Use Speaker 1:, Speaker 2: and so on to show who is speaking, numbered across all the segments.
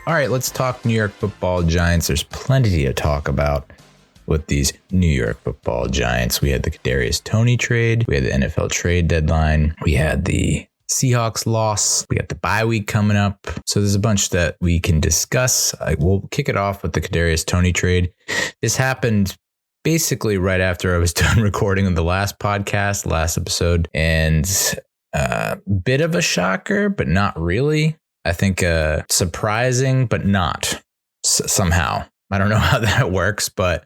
Speaker 1: All right, let's talk New York Football Giants. There's plenty to talk about with these New York Football Giants. We had the Kadarius Toney trade. We had the NFL trade deadline. We had the Seahawks loss. We got the bye week coming up. So there's a bunch that we can discuss. We'll kick it off with the Kadarius Toney trade. This happened basically right after I was done recording the last podcast, last episode. And a bit of a shocker, but not really. I think surprising, but not somehow. I don't know how that works, but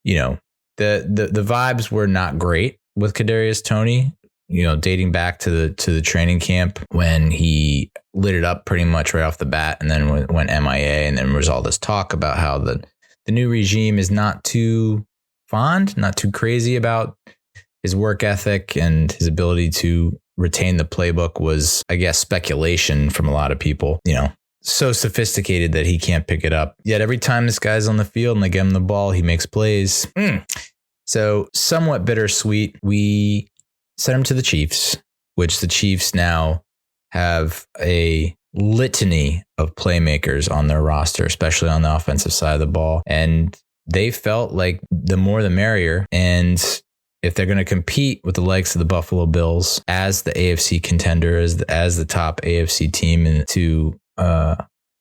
Speaker 1: you know, the vibes were not great with Kadarius Toney. You know, dating back to the training camp when he lit it up pretty much right off the bat, and then went MIA, and then there was all this talk about how the new regime is not too fond, not too crazy about his work ethic and his ability to retain the playbook was, I guess, speculation from a lot of people. You know, so sophisticated that he can't pick it up. Yet every time this guy's on the field and they give him the ball, he makes plays. So somewhat bittersweet. We sent him to the Chiefs, which the Chiefs now have a litany of playmakers on their roster, especially on the offensive side of the ball. And they felt like the more the merrier. And if they're going to compete with the likes of the Buffalo Bills as the AFC contender, as the top AFC team, and to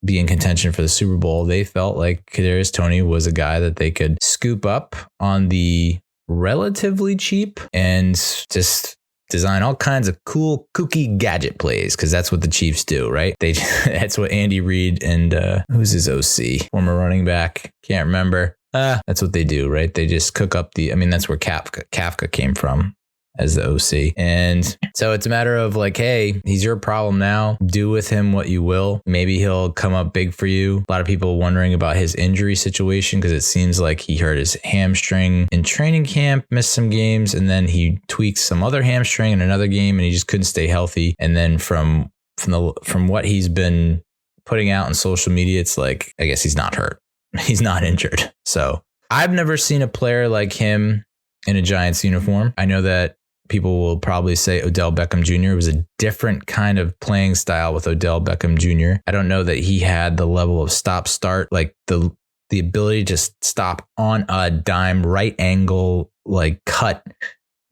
Speaker 1: be in contention for the Super Bowl, they felt like Kadarius Toney was a guy that they could scoop up on the relatively cheap and just design all kinds of cool, kooky gadget plays, because that's what the Chiefs do, right? That's what Andy Reid and who's his OC, former running back, can't remember. That's what they do, right? They just cook up that's where Kafka came from as the OC. And so it's a matter of like, hey, he's your problem now. Do with him what you will. Maybe he'll come up big for you. A lot of people wondering about his injury situation, because it seems like he hurt his hamstring in training camp, missed some games, and then he tweaked some other hamstring in another game, and he just couldn't stay healthy. And then from what he's been putting out on social media, it's like, I guess he's not hurt. He's not injured. So I've never seen a player like him in a Giants uniform. I know that people will probably say Odell Beckham Jr. It was a different kind of playing style with Odell Beckham Jr. I don't know that he had the level of stop-start, like the ability to stop on a dime, right angle, like cut,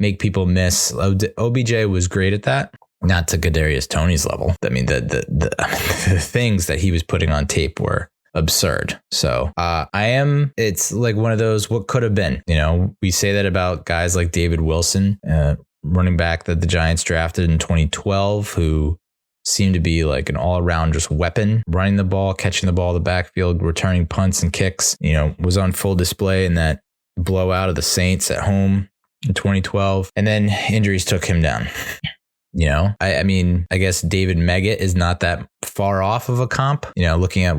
Speaker 1: make people miss. OBJ was great at that. Not to Kadarius Toney's level. I mean, the things that he was putting on tape were absurd. So it's like one of those, what could have been, you know, we say that about guys like David Wilson, running back that the Giants drafted in 2012, who seemed to be like an all around just weapon, running the ball, catching the ball in the backfield, returning punts and kicks, you know, was on full display in that blowout of the Saints at home in 2012. And then injuries took him down. You know, I mean, I guess David Meggett is not that far off of a comp. You know, looking at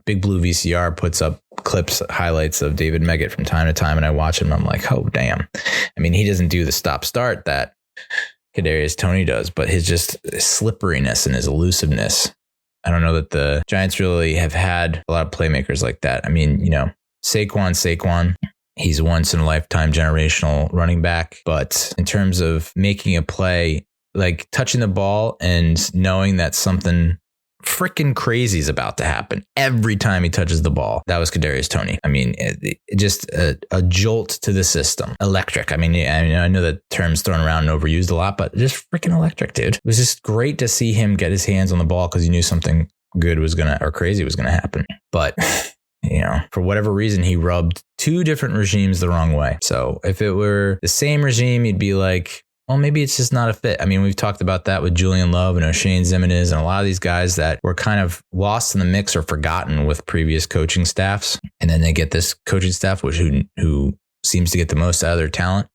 Speaker 1: Big Blue VCR puts up clips, highlights of David Meggett from time to time, and I watch him and I'm like, oh, damn. I mean, he doesn't do the stop-start that Kadarius Toney does, but his just slipperiness and his elusiveness. I don't know that the Giants really have had a lot of playmakers like that. I mean, you know, Saquon. He's a once in a lifetime generational running back, but in terms of making a play, like touching the ball and knowing that something freaking crazy is about to happen every time he touches the ball. That was Kadarius Toney. I mean, just a jolt to the system. Electric. I mean, I know that term's thrown around and overused a lot, but just freaking electric, dude. It was just great to see him get his hands on the ball because he knew something good was crazy was going to happen. But you know, for whatever reason, he rubbed two different regimes the wrong way. So if it were the same regime, you'd be like, well, maybe it's just not a fit. I mean, we've talked about that with Julian Love and O'Shane Ximines and a lot of these guys that were kind of lost in the mix or forgotten with previous coaching staffs. And then they get this coaching staff, who seems to get the most out of their talent,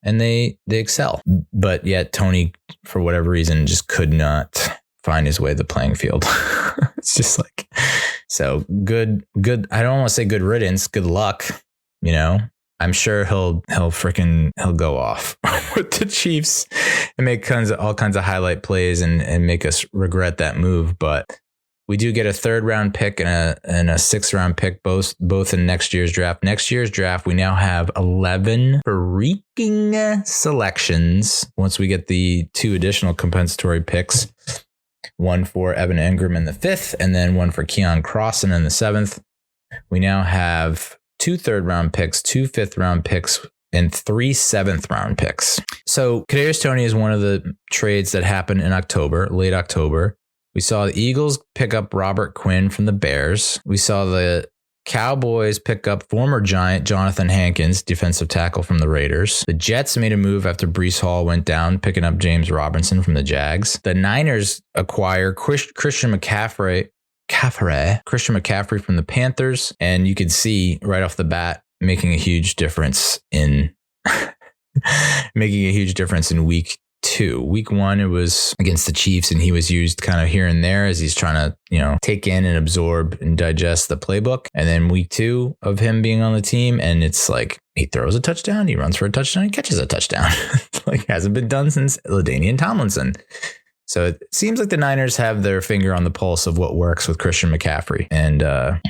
Speaker 1: and they excel. But yet Toney, for whatever reason, just could not find his way to the playing field. It's just like, so good. I don't want to say good riddance, good luck, you know. I'm sure he'll go off with the Chiefs and make all kinds of highlight plays and make us regret that move. But we do get a 3rd round pick and a 6th round pick, both in next year's draft. Next year's draft, we now have 11 freaking selections. Once we get the 2 additional compensatory picks, one for Evan Ingram in the 5th, and then one for Keon Crossan in the 7th. We now have 2 third-round picks, 2 fifth-round picks, and 3 seventh-round picks. So Kadarius Toney is one of the trades that happened in October, late October. We saw the Eagles pick up Robert Quinn from the Bears. We saw the Cowboys pick up former Giant Jonathan Hankins, defensive tackle from the Raiders. The Jets made a move after Breece Hall went down, picking up James Robinson from the Jags. The Niners acquire Christian McCaffrey from the Panthers. And you could see right off the bat making a huge difference in week 2. Week 1, it was against the Chiefs, and he was used kind of here and there as he's trying to, take in and absorb and digest the playbook. And then week 2 of him being on the team, and it's like he throws a touchdown, he runs for a touchdown, he catches a touchdown. Hasn't been done since LaDainian Tomlinson. So it seems like the Niners have their finger on the pulse of what works with Christian McCaffrey. And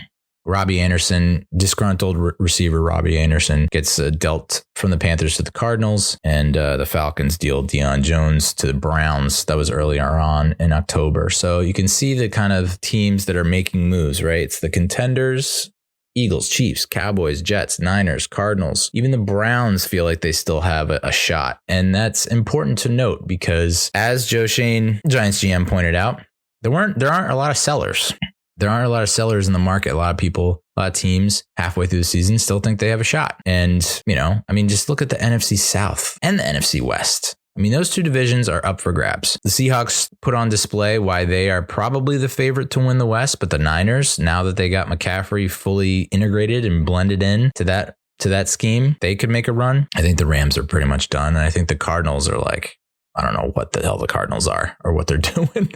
Speaker 1: Robbie Anderson, disgruntled receiver Robbie Anderson, gets dealt from the Panthers to the Cardinals, and the Falcons deal Deion Jones to the Browns. That was earlier on in October. So you can see the kind of teams that are making moves, right? It's the contenders: Eagles, Chiefs, Cowboys, Jets, Niners, Cardinals. Even the Browns feel like they still have a shot. And that's important to note because, as Joe Schoen, Giants GM, pointed out, there aren't a lot of sellers. There aren't a lot of sellers in the market. A lot of people, a lot of teams halfway through the season still think they have a shot. And, just look at the NFC South and the NFC West. Those 2 divisions are up for grabs. The Seahawks put on display why they are probably the favorite to win the West, but the Niners, now that they got McCaffrey fully integrated and blended in to that scheme, they could make a run. I think the Rams are pretty much done. And I think the Cardinals are like, I don't know what the hell the Cardinals are or what they're doing.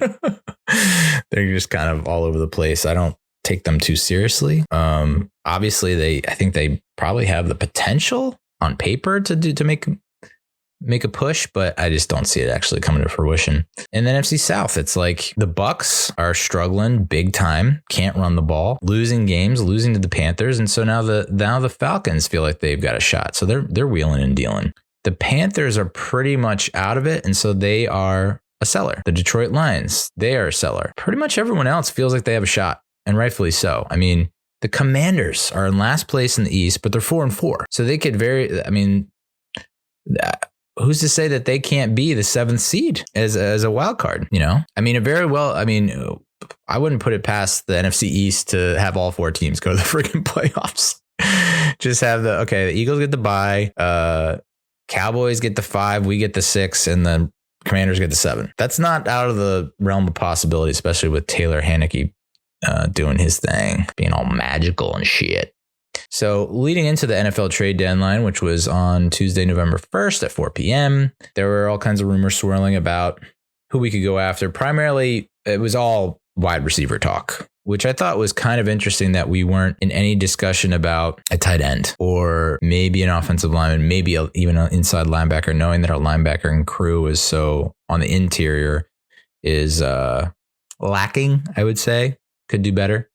Speaker 1: They're just kind of all over the place. I don't take them too seriously. Obviously, I think they probably have the potential on paper to make a push, but I just don't see it actually coming to fruition. In the NFC South, it's like the Bucks are struggling big time, can't run the ball, losing games, losing to the Panthers, and so now the Falcons feel like they've got a shot. So they're wheeling and dealing. The Panthers are pretty much out of it, and so they are a seller. The Detroit Lions, they are a seller. Pretty much everyone else feels like they have a shot, and rightfully so. The Commanders are in last place in the East, but they're 4-4. So they could who's to say that they can't be the 7th seed as a wild card? I wouldn't put it past the NFC East to have all 4 teams go to the freaking playoffs. Just have the Eagles get the bye, Cowboys get the 5, we get the 6, and the Commanders get the 7. That's not out of the realm of possibility, especially with Taylor Haneke doing his thing, being all magical and shit. So leading into the NFL trade deadline, which was on Tuesday, November 1st at 4 p.m., there were all kinds of rumors swirling about who we could go after. Primarily, it was all wide receiver talk, which I thought was kind of interesting that we weren't in any discussion about a tight end or maybe an offensive lineman, maybe even an inside linebacker, knowing that our linebacker and crew is so on the interior is lacking, I would say. Could do better.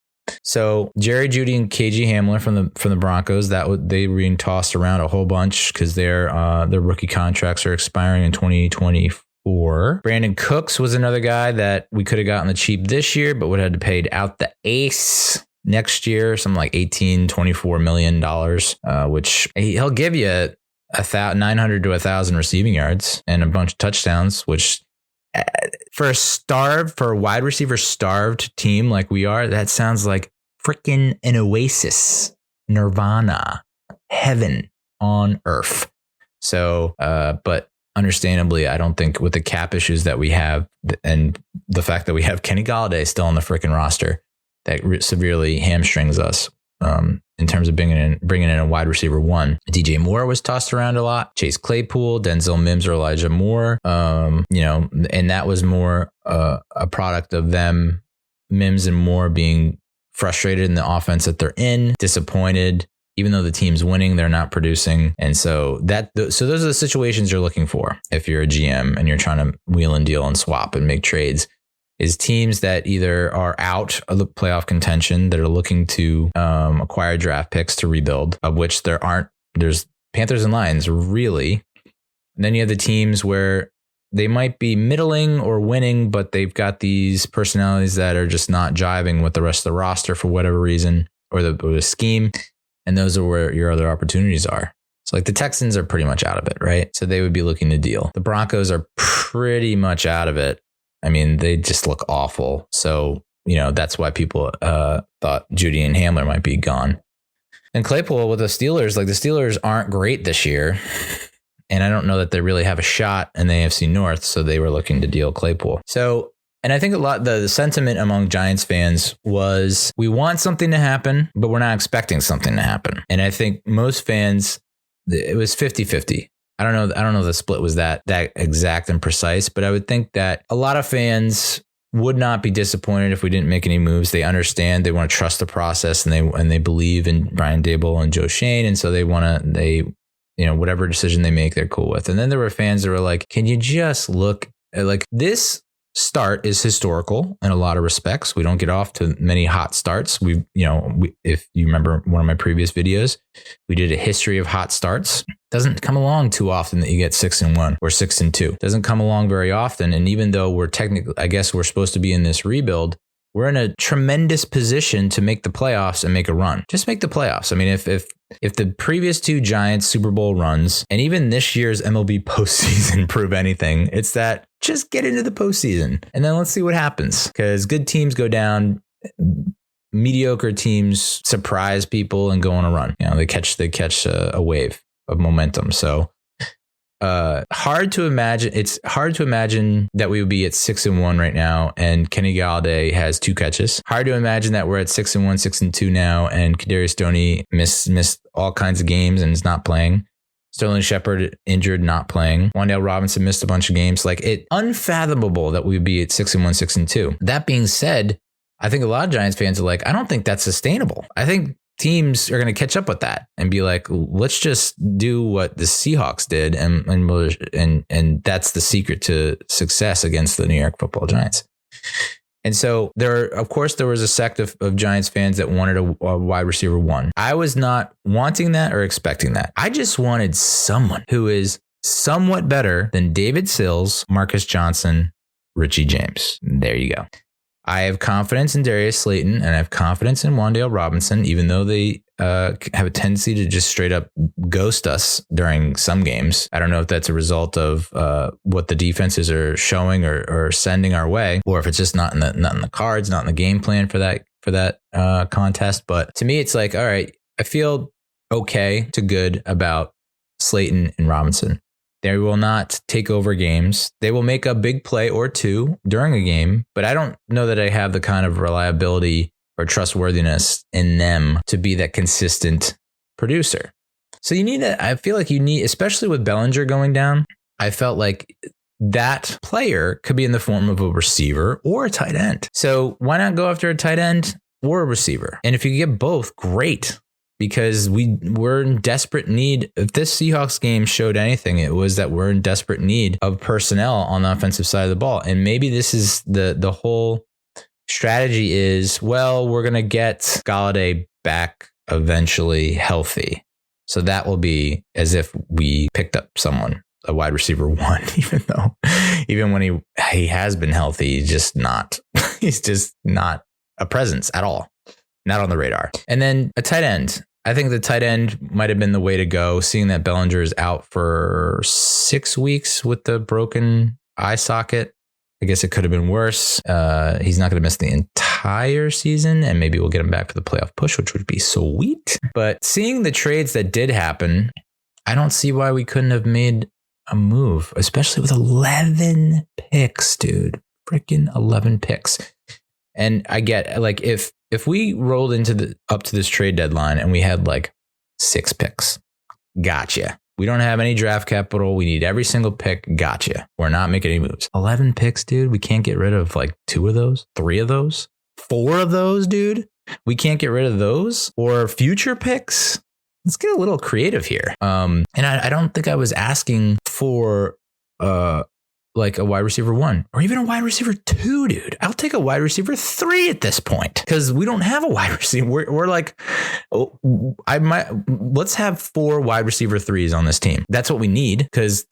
Speaker 1: So Jerry Jeudy and KG Hamler from the Broncos, they were being tossed around a whole bunch because their rookie contracts are expiring in 2024. Brandon Cooks was another guy that we could have gotten the cheap this year, but would have had to pay out the ace next year, something like $24 million, which he'll give you 900 to 1,000 receiving yards and a bunch of touchdowns, which for a wide receiver starved team like we are, that sounds like freaking an oasis, nirvana, heaven on earth. So, but understandably, I don't think with the cap issues that we have and the fact that we have Kenny Golladay still on the freaking roster, that severely hamstrings us. In terms of bringing in a wide receiver 1. DJ Moore was tossed around a lot. Chase Claypool, Denzel Mims, or Elijah Moore. And that was more a product of them, Mims and Moore, being frustrated in the offense that they're in, disappointed. Even though the team's winning, they're not producing. And so those are the situations you're looking for if you're a GM and you're trying to wheel and deal and swap and make trades. Is teams that either are out of the playoff contention that are looking to acquire draft picks to rebuild, of which there's Panthers and Lions, really. And then you have the teams where they might be middling or winning, but they've got these personalities that are just not jiving with the rest of the roster for whatever reason, or the scheme. And those are where your other opportunities are. So like the Texans are pretty much out of it, right? So they would be looking to deal. The Broncos are pretty much out of it. I mean, they just look awful. So, that's why people thought Judy and Hamler might be gone. And Claypool with the Steelers, like the Steelers aren't great this year. And I don't know that they really have a shot in the AFC North. So they were looking to deal Claypool. So, and I think a lot, the sentiment among Giants fans was we want something to happen, but we're not expecting something to happen. And I think most fans, it was 50-50. I don't know if the split was that exact and precise, but I would think that a lot of fans would not be disappointed if we didn't make any moves. They understand, they want to trust the process, and they believe in Brian Daboll and Joe Schoen. And so whatever decision they make, they're cool with. And then there were fans that were like, can you just look at like this start is historical in a lot of respects. We don't get off to many hot starts. If you remember one of my previous videos, we did a history of hot starts. Doesn't come along too often that you get 6-1 or 6-2. Doesn't come along very often. And even though we're technically, I guess we're supposed to be in this rebuild, we're in a tremendous position to make the playoffs and make a run. Just make the playoffs. I mean, if the previous two Giants Super Bowl runs and even this year's MLB postseason prove anything, it's that just get into the postseason and then let's see what happens. Because good teams go down, mediocre teams surprise people and go on a run. They catch a wave of momentum. So hard to imagine. It's hard to imagine that we would be at 6-1 right now and Kenny Galladay has 2 catches. Hard to imagine that we're at 6-1, 6-2 now and Kadarius Toney missed all kinds of games and is not playing. Sterling Shepard injured, not playing. Wan'Dale Robinson missed a bunch of games. Like it unfathomable that we would be at 6-1, 6-2. That being said, I think a lot of Giants fans are like, I don't think that's sustainable. I think teams are going to catch up with that and be like, let's just do what the Seahawks did. And that's the secret to success against the New York Football Giants. And so there was a sect of Giants fans that wanted a wide receiver 1. I was not wanting that or expecting that. I just wanted someone who is somewhat better than David Sills, Marcus Johnson, Richie James. There you go. I have confidence in Darius Slayton and I have confidence in Wan'Dale Robinson, even though they have a tendency to just straight up ghost us during some games. I don't know if that's a result of what the defenses are showing or sending our way, or if it's just not in the cards, not in the game plan for that contest. But to me, it's like, all right, I feel okay to good about Slayton and Robinson. They will not take over games. They will make a big play or two during a game, but I don't know that I have the kind of reliability or trustworthiness in them to be that consistent producer. So I feel like you need, especially with Bellinger going down, I felt like that player could be in the form of a receiver or a tight end. So why not go after a tight end or a receiver? And if you get both, great. Because we're in desperate need. If this Seahawks game showed anything, it was that we're in desperate need of personnel on the offensive side of the ball. And maybe this is the whole strategy is, well, we're going to get Galladay back eventually healthy. So that will be as if we picked up someone, a wide receiver 1, even when he has been healthy, he's just not a presence at all. Not on the radar. And then a tight end. I think the tight end might have been the way to go, seeing that Bellinger is out for 6 weeks with the broken eye socket. I guess it could have been worse. He's not going to miss the entire season, and maybe we'll get him back for the playoff push, which would be sweet. But seeing the trades that did happen, I don't see why we couldn't have made a move, especially with 11 picks, dude. Freaking 11 picks. And I get, like, if we rolled up to this trade deadline and we had like 6 picks, gotcha. We don't have any draft capital. We need every single pick. Gotcha. We're not making any moves. 11 picks, dude. We can't get rid of like 2 of those, 3 of those, 4 of those, dude. We can't get rid of those or future picks. Let's get a little creative here. And I don't think I was asking for like a wide receiver 1 or even a wide receiver 2, dude. I'll take a wide receiver 3 at this point because we don't have a wide receiver. We're like, let's have 4 wide receiver 3s on this team. That's what we need because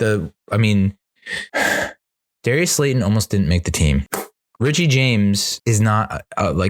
Speaker 1: Darius Slayton almost didn't make the team. Richie James is not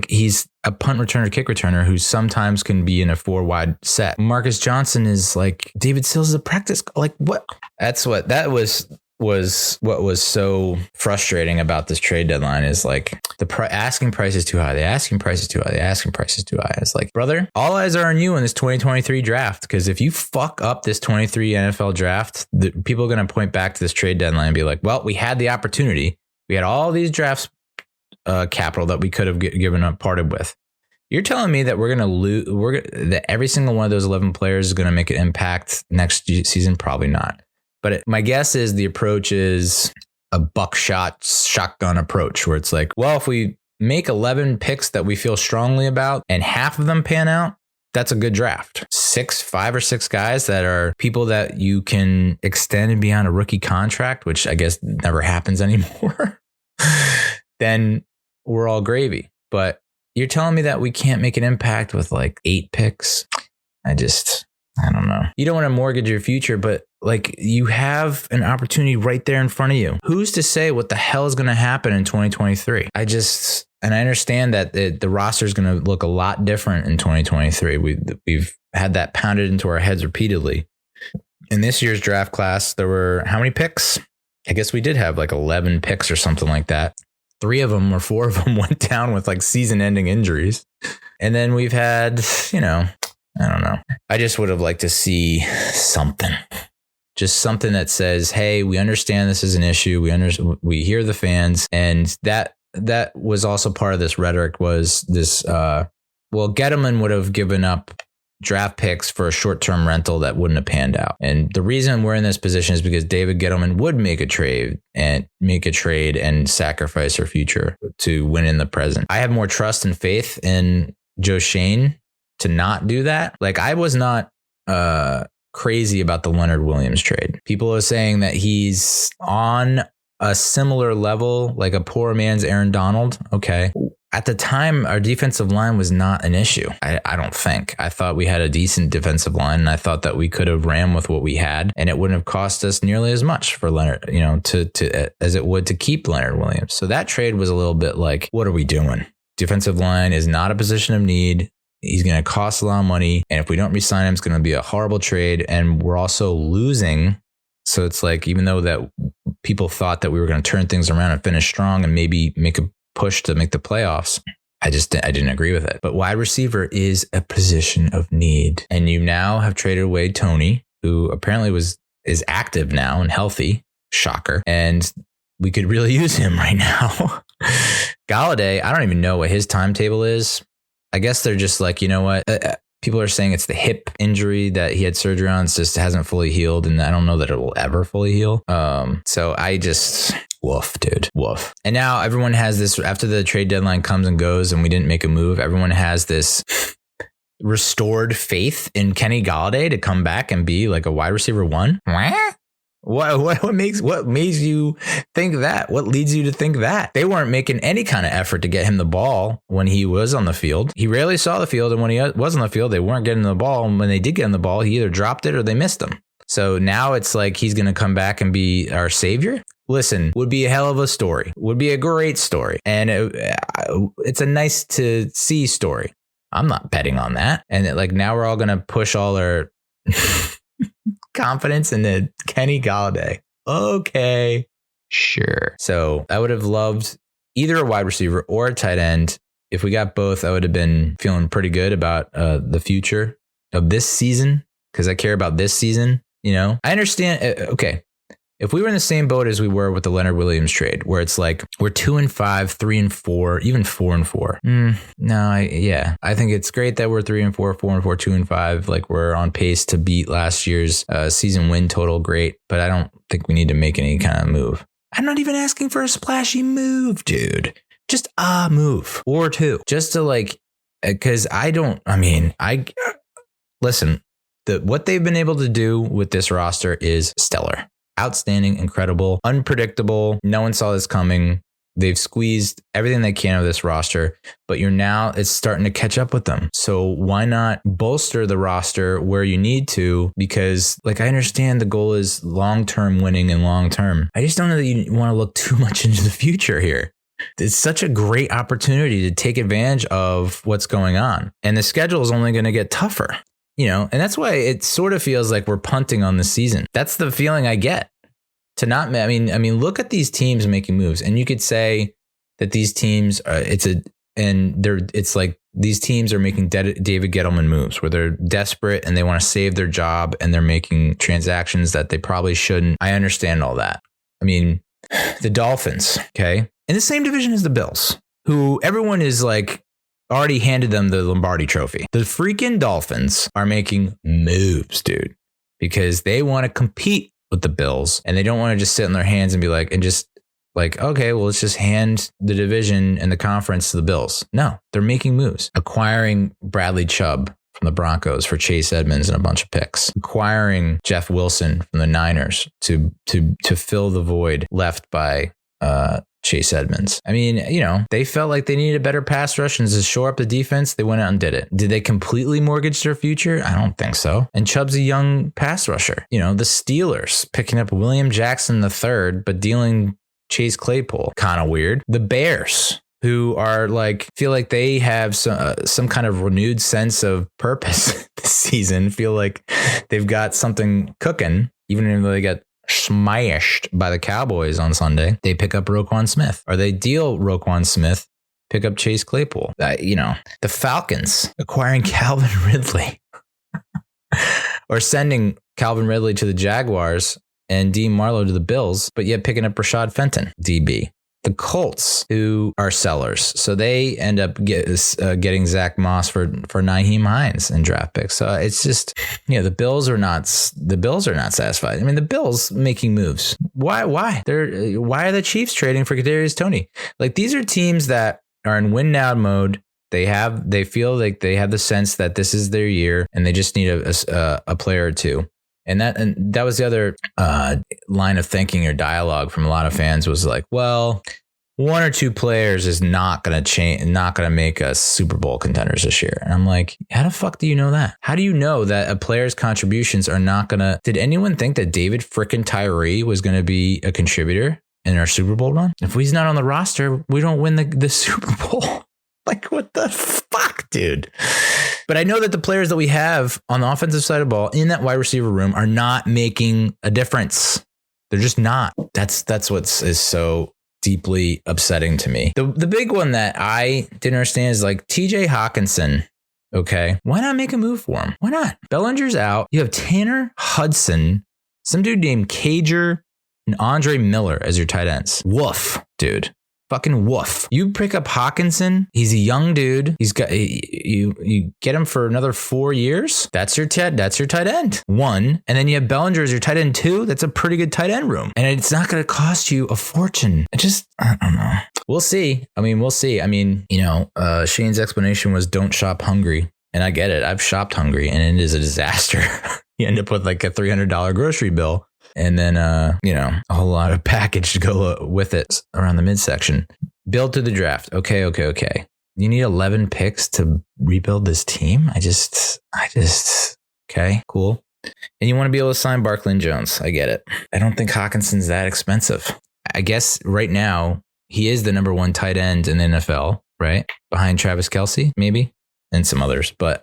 Speaker 1: he's a punt returner, kick returner who sometimes can be in a 4 wide set. Marcus Johnson is like David Sills is a practice. Like what? That was what was so frustrating about this trade deadline is like the asking price is too high. The asking price is too high. The asking price is too high. It's like, brother, all eyes are on you in this 2023 draft, because if you fuck up this 23 NFL draft, people are going to point back to this trade deadline and be like, well, we had the opportunity. We had all these drafts capital that we could have given up, parted with. You're telling me that we're going to lose, that every single one of those 11 players is going to make an impact next season? Probably not. But my guess is the approach is a buckshot shotgun approach where it's like, well, if we make 11 picks that we feel strongly about and half of them pan out, that's a good draft. 5 or 6 guys that are people that you can extend beyond a rookie contract, which I guess never happens anymore. Then we're all gravy. But you're telling me that we can't make an impact with like 8 picks? I don't know. You don't want to mortgage your future, but like you have an opportunity right there in front of you. Who's to say what the hell is going to happen in 2023? And I understand that the roster is going to look a lot different in 2023. We've had that pounded into our heads repeatedly. In this year's draft class, there were how many picks? I guess we did have like 11 picks or something like that. 3 of them or 4 of them went down with like season-ending injuries. And then we've had, I don't know. I just would have liked to see something. Just something that says, hey, we understand this is an issue. We hear the fans. And that was also part of this rhetoric was this, Gettleman would have given up draft picks for a short-term rental that wouldn't have panned out. And the reason we're in this position is because David Gettleman would make a trade and sacrifice our future to win in the present. I have more trust and faith in Joe Schoen to not do that. Like I was not crazy about the Leonard Williams trade. People are saying that he's on a similar level, like a poor man's Aaron Donald. Okay. At the time, our defensive line was not an issue. I don't think. I thought we had a decent defensive line, and I thought that we could have ran with what we had, and it wouldn't have cost us nearly as much for Leonard, as it would to keep Leonard Williams. So that trade was a little bit like, what are we doing? Defensive line is not a position of need. He's going to cost a lot of money. And if we don't re-sign him, it's going to be a horrible trade. And we're also losing. So it's like, even though that people thought that we were going to turn things around and finish strong and maybe make a push to make the playoffs, I didn't agree with it. But wide receiver is a position of need. And you now have traded away Toney, who apparently is active now and healthy. Shocker. And we could really use him right now. Galladay, I don't even know what his timetable is. I guess they're just like, you know what? People are saying it's the hip injury that he had surgery on. It just hasn't fully healed. And I don't know that it will ever fully heal. So I just, woof, dude, woof. And now everyone has this, after the trade deadline comes and goes and we didn't make a move, everyone has this restored faith in Kenny Galladay to come back and be like a wide receiver 1. What makes you think that? What leads you to think that? They weren't making any kind of effort to get him the ball when he was on the field. He rarely saw the field, and when he was on the field, they weren't getting the ball. And when they did get him the ball, he either dropped it or they missed him. So now it's like he's going to come back and be our savior. Listen, would be a hell of a story. Would be a great story. And it's a nice to see story. I'm not betting on that. And now we're all going to push all our confidence in the Kenny Galladay. Okay, sure. So I would have loved either a wide receiver or a tight end. If we got both, I would have been feeling pretty good about the future of this season, because I care about this season. I understand. Okay. If we were in the same boat as we were with the Leonard Williams trade, where it's like we're 2-5, 3-4, even 4-4. I think it's great that we're 3-4, 4-4, 2-5. Like we're on pace to beat last year's season win total. Great, but I don't think we need to make any kind of move. I'm not even asking for a splashy move, dude. Just a move or 2, just to because listen. What they've been able to do with this roster is stellar. Outstanding, incredible, unpredictable. No one saw this coming. They've squeezed everything they can of this roster, but it's starting to catch up with them. So why not bolster the roster where you need to? Because I understand the goal is long-term winning and long-term. I just don't know that you want to look too much into the future here. It's such a great opportunity to take advantage of what's going on. And the schedule is only going to get tougher, and that's why it sort of feels like we're punting on the season. That's the feeling I get. Look at these teams making moves, and you could say that these teams, these teams are making David Gettleman moves where they're desperate and they want to save their job and they're making transactions that they probably shouldn't. I understand all that. The Dolphins, okay, in the same division as the Bills, who everyone is already handed them the Lombardi trophy. The freaking Dolphins are making moves, dude, because they want to compete with the Bills, and they don't want to just sit on their hands and be okay, well, let's just hand the division and the conference to the Bills. No, they're making moves, acquiring Bradley Chubb from the Broncos for Chase Edmonds and a bunch of picks, acquiring Jeff Wilson from the Niners to fill the void left by Chase Edmonds. They felt like they needed a better pass rush and to shore up the defense. They went out and did it. Did they completely mortgage their future? I don't think so. And Chubb's a young pass rusher. The Steelers picking up William Jackson III, but dealing Chase Claypool. Kind of weird. The Bears, who are feel like they have some kind of renewed sense of purpose this season, feel like they've got something cooking, even though they got smashed by the Cowboys on Sunday. They pick up Roquan Smith, or they deal Roquan Smith, pick up Chase Claypool. The Falcons acquiring Calvin Ridley or sending Calvin Ridley to the Jaguars and Dean Marlowe to the Bills, but yet picking up Rashad Fenton, DB. The Colts, who are sellers, so they end up getting Zach Moss for Nyheim Hines in draft picks. So it's just, the Bills are not satisfied. The Bills making moves. Why are the Chiefs trading for Kadarius Toney? These are teams that are in win now mode. They feel like they have the sense that this is their year and they just need a player or two. And that was the other line of thinking or dialogue from a lot of fans was well, one or two players is not going to make us Super Bowl contenders this year. And I'm like, how the fuck do you know that? How do you know that a player's contributions are not going to? Did anyone think that David frickin' Tyree was going to be a contributor in our Super Bowl run? If he's not on the roster, we don't win the Super Bowl. What the fuck, dude? But I know that the players that we have on the offensive side of the ball in that wide receiver room are not making a difference. They're just not. That's what is so deeply upsetting to me. The big one that I didn't understand is TJ Hawkinson. Okay. Why not make a move for him? Why not? Bellinger's out. You have Tanner Hudson, some dude named Cager, and Andre Miller as your tight ends. Woof, dude. Fucking woof. You pick up Hawkinson. He's a young dude. He's got you get him for another 4 years. That's your tight end. One. And then you have Bellinger as your tight end 2. That's a pretty good tight end room. And it's not going to cost you a fortune. I don't know. We'll see. We'll see. Shane's explanation was don't shop hungry. And I get it. I've shopped hungry and it is a disaster. You end up with a $300 grocery bill. And then, a whole lot of package to go with it around the midsection. Build to the draft. Okay. You need 11 picks to rebuild this team? Okay, cool. And you want to be able to sign Barkley and Jones. I get it. I don't think Hawkinson's that expensive. I guess right now he is the number 1 tight end in the NFL, right? Behind Travis Kelce, maybe, and some others. But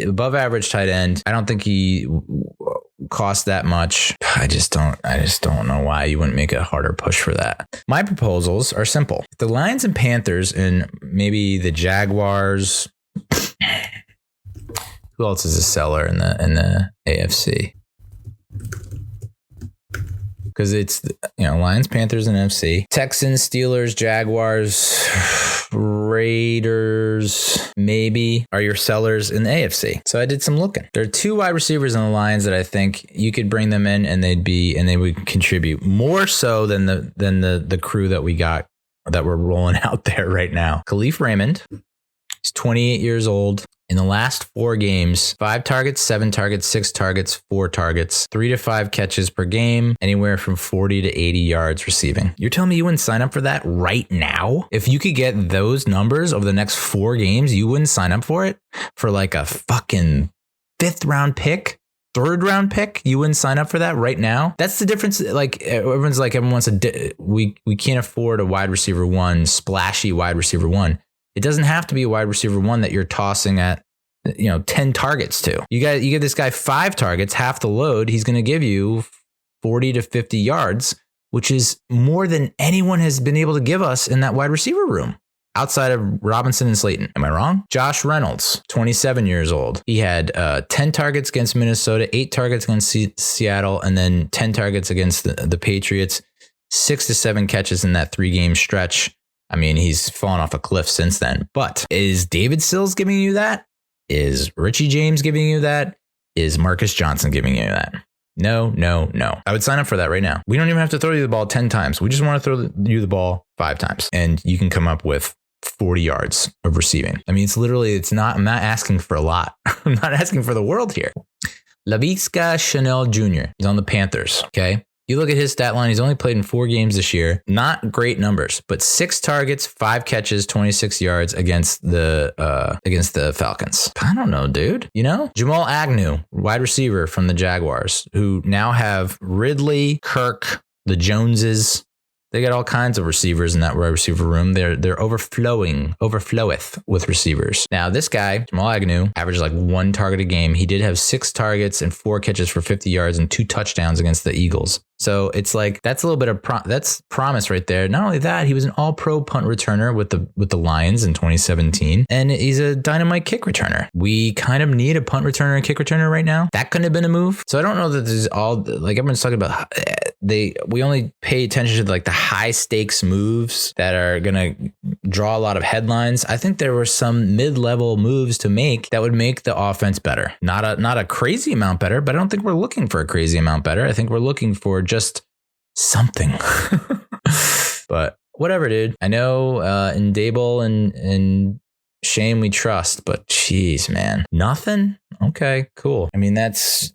Speaker 1: above average tight end. I don't think he cost that much. I just don't know why you wouldn't make a harder push for that. My proposals are simple. The Lions and Panthers and maybe the Jaguars. Who else is a seller in the AFC? Because it's Lions, Panthers, and NFC. Texans, Steelers, Jaguars, Raiders, maybe are your sellers in the AFC. So I did some looking. There are 2 wide receivers in the Lions that I think you could bring them in and they would contribute more so than the crew that we got that we're rolling out there right now. Khalif Raymond. He's 28 years old. In the last 4 games, 5 targets, 7 targets, 6 targets, 4 targets, 3 to 5 catches per game, anywhere from 40 to 80 yards receiving. You're telling me you wouldn't sign up for that right now? If you could get those numbers over the next 4 games, you wouldn't sign up for it? For like a fucking 5th round pick? 3rd round pick? You wouldn't sign up for that right now? That's the difference. Like everyone wants we can't afford a wide receiver 1, splashy wide receiver 1. It doesn't have to be a wide receiver 1 that you're tossing at 10 targets to. You get this guy 5 targets, half the load. He's going to give you 40 to 50 yards, which is more than anyone has been able to give us in that wide receiver room outside of Robinson and Slayton. Am I wrong? Josh Reynolds, 27 years old. He had 10 targets against Minnesota, 8 targets against Seattle, and then 10 targets against the Patriots, 6 to 7 catches in that 3-game stretch. I mean, he's fallen off a cliff since then. But is David Sills giving you that? Is Richie James giving you that? Is Marcus Johnson giving you that? No. I would sign up for that right now. We don't even have to throw you the ball 10 times. We just want to throw you the ball 5 times. And you can come up with 40 yards of receiving. I mean, I'm not asking for a lot. I'm not asking for the world here. Laviska Shenault Jr. He's on the Panthers. Okay. You look at his stat line, he's only played in 4 games this year. Not great numbers, but 6 targets, 5 catches, 26 yards against the Falcons. I don't know, dude. Jamal Agnew, wide receiver from the Jaguars, who now have Ridley, Kirk, the Joneses. They got all kinds of receivers in that wide receiver room. They're overfloweth with receivers. Now, this guy, Jamal Agnew, averaged like 1 target a game. He did have 6 targets and 4 catches for 50 yards and 2 touchdowns against the Eagles. So it's like that's a little bit of that's promise right there. Not only that, he was an all-pro punt returner with the Lions in 2017, and he's a dynamite kick returner. We kind of need a punt returner and kick returner right now. That couldn't have been a move. So I don't know that there's all like everyone's talking about. We only pay attention to like the high stakes moves that are gonna draw a lot of headlines. I think there were some mid-level moves to make that would make the offense better. Not a crazy amount better, but I don't think we're looking for a crazy amount better. I think we're looking for just something. But whatever, dude. I know in Dable and Shane we trust, but geez, man, nothing. Okay, cool. I mean, that's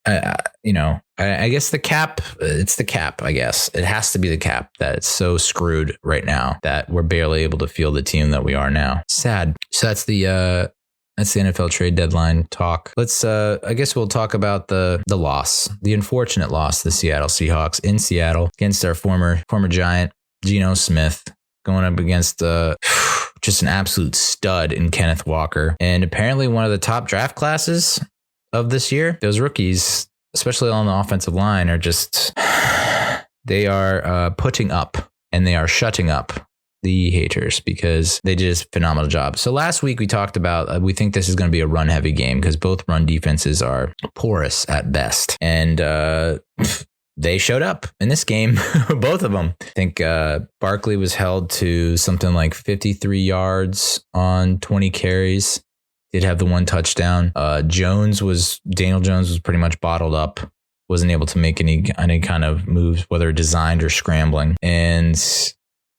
Speaker 1: I guess the cap. It's the cap. I guess it has to be the cap that's so screwed right now that we're barely able to field the team that we are now. Sad. So that's the NFL trade deadline talk. Let's I guess we'll talk about the unfortunate loss, the Seattle Seahawks in Seattle against our former Giant Geno Smith, going up against just an absolute stud in Kenneth Walker, and apparently one of the top draft classes of this year. Those rookies, especially on the offensive line, are just they are putting up and they are shutting up the haters because they did a phenomenal job. So last week we talked about, we think this is going to be a run heavy game because both run defenses are porous at best. And they showed up in this game, both of them. I think Barkley was held to something like 53 yards on 20 carries. Did have the 1 touchdown. Daniel Jones was pretty much bottled up. Wasn't able to make any kind of moves, whether designed or scrambling. And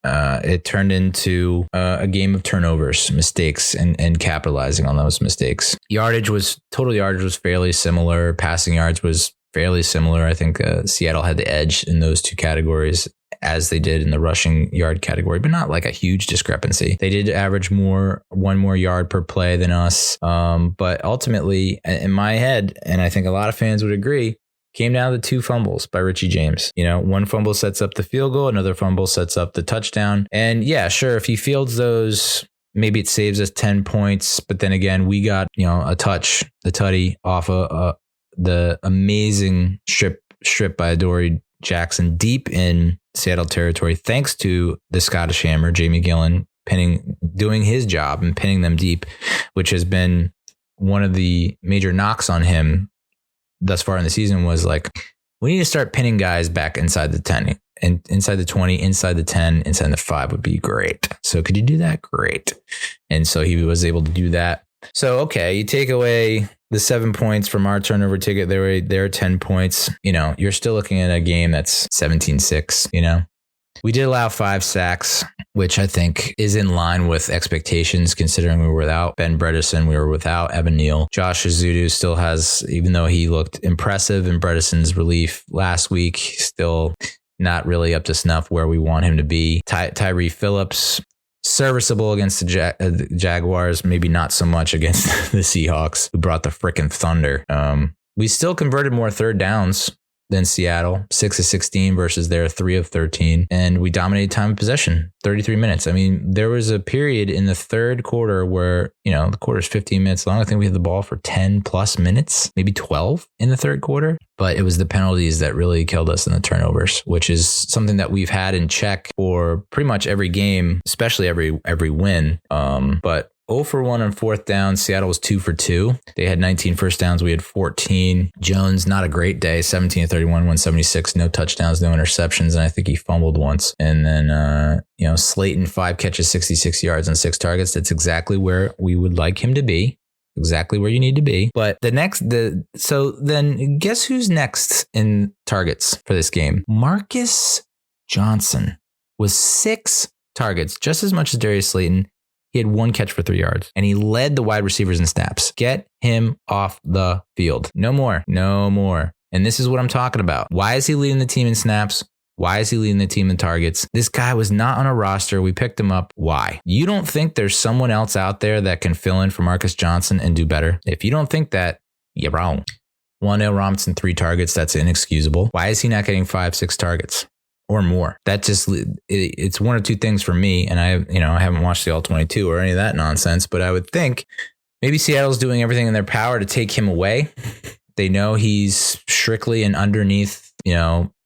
Speaker 1: it turned into a game of turnovers, mistakes, and capitalizing on those mistakes. Total yardage was fairly similar. Passing yards was fairly similar. I think Seattle had the edge in those 2 categories, as they did in the rushing yard category, but not like a huge discrepancy. They did average 1 more yard per play than us. But ultimately, in my head, and I think a lot of fans would agree, came down to 2 fumbles by Richie James. 1 fumble sets up the field goal, another fumble sets up the touchdown. And yeah, sure, if he fields those, maybe it saves us 10 points. But then again, we got, a tutty off the amazing strip by Adoree Jackson deep in Seattle territory, thanks to the Scottish Hammer, Jamie Gillen, doing his job and pinning them deep, which has been one of the major knocks on him thus far in the season. Was like, we need to start pinning guys back inside the 10, and inside the 20, inside the 10, inside the 5 would be great. So could you do that? Great. And so he was able to do that. So, okay, you take away the 7 points from our turnover ticket, there are 10 points. You're still looking at a game that's 17-6, We did allow 5 sacks, which I think is in line with expectations considering we were without Ben Bredesen, we were without Evan Neal. Josh Azudu still has, even though he looked impressive in Bredesen's relief last week, still not really up to snuff where we want him to be. Tyree Phillips, serviceable against the Jaguars, maybe not so much against the Seahawks, who brought the frickin' thunder. We still converted more third downs than Seattle, 6 of 16 versus their 3 of 13. And we dominated time of possession, 33 minutes. I mean, there was a period in the third quarter where, the quarter's 15 minutes long. I think we had the ball for 10 plus minutes, maybe 12 in the third quarter. But it was the penalties that really killed us in the turnovers, which is something that we've had in check for pretty much every game, especially every win. But 0 for 1 on fourth down. Seattle was 2 for 2. They had 19 first downs. We had 14. Jones, not a great day. 17 of 31, 176. No touchdowns, no interceptions. And I think he fumbled once. And then, Slayton, 5 catches, 66 yards on 6 targets. That's exactly where we would like him to be. Exactly where you need to be. But so then guess who's next in targets for this game? Marcus Johnson was 6 targets, just as much as Darius Slayton. He had 1 catch for 3 yards, and he led the wide receivers in snaps. Get him off the field. No more. And this is what I'm talking about. Why is he leading the team in snaps? Why is he leading the team in targets? This guy was not on a roster. We picked him up. Why? You don't think there's someone else out there that can fill in for Marcus Johnson and do better? If you don't think that, you're wrong. Wan'Dale Robinson, 3 targets. That's inexcusable. Why is he not getting 5, 6 targets? Or more. That just, it's one or two things for me. And I haven't watched the All 22 or any of that nonsense, but I would think maybe Seattle's doing everything in their power to take him away. They know he's strictly an underneath,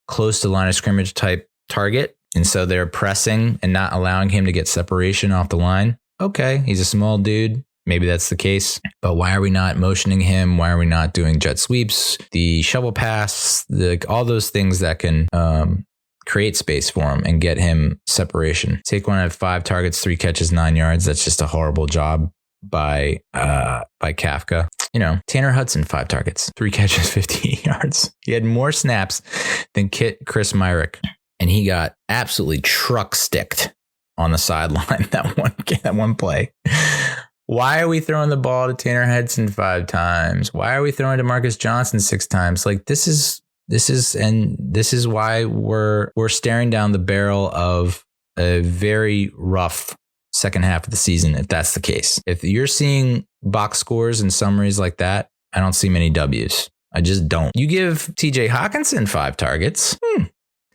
Speaker 1: close to line of scrimmage type target. And so they're pressing and not allowing him to get separation off the line. Okay. He's a small dude. Maybe that's the case, but why are we not motioning him? Why are we not doing jet sweeps, the shovel pass, all those things that can, create space for him and get him separation. Saquon had 5 targets, 3 catches, 9 yards. That's just a horrible job by Kafka. Tanner Hudson, 5 targets, 3 catches, 15 yards. He had more snaps than Chris Myrick, and he got absolutely truck sticked on the sideline that one play. Why are we throwing the ball to Tanner Hudson 5 times? Why are we throwing to Marcus Johnson 6 times? This is why we're staring down the barrel of a very rough second half of the season, if that's the case. If you're seeing box scores and summaries like that, I don't see many W's. I just don't. You give TJ Hawkinson 5 targets.